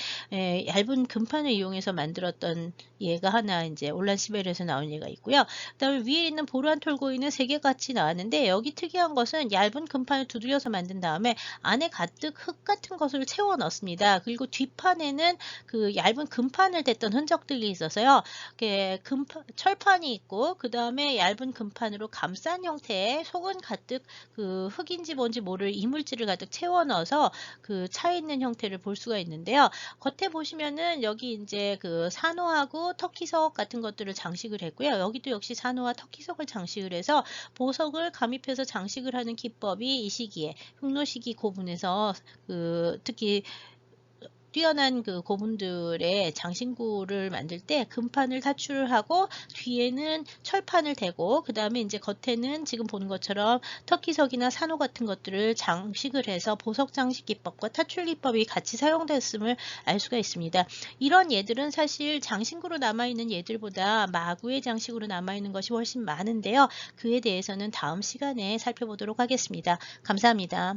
얇은 금판을 이용해서 만들었던 얘가 하나 이제 올란시베르에서 나온 얘가 있고요. 그다음에 위에 있는 보르한 톨고이는 세 개 같이 나왔는데 여기 특이한 것은 얇은 금판을 두드려서 만든 다음에 안에 가득 흙 같은 것을 채워 넣습니다. 그리고 뒷판에는 그 얇은 금판을 댔던 흔적들이 있어서요. 철판이 있고 그 다음에 얇은 금판으로 감싼 형태의 속은 가득 그 흙인지 뭔지 모를 이물질을 가득 채워 넣어서 그 차 있는 형태를 볼 수가 있는데요. 겉에 보시면은 여기 이제 그 산호하고 터키석 같은 것들을 장식을 했고요. 여기도 역시 산호와 터키석을 장식을 해서 보석을 감입해서 장식을 하는 기법이 이 시기에 흉노시기 고분에서 그 특히 뛰어난 그 고분들의 장신구를 만들 때 금판을 탈출하고 뒤에는 철판을 대고 그 다음에 이제 겉에는 지금 보는 것처럼 터키석이나 산호 같은 것들을 장식을 해서 보석 장식 기법과 탈출 기법이 같이 사용됐음을 알 수가 있습니다. 이런 예들은 사실 장신구로 남아있는 예들보다 마구의 장식으로 남아있는 것이 훨씬 많은데요. 그에 대해서는 다음 시간에 살펴보도록 하겠습니다. 감사합니다.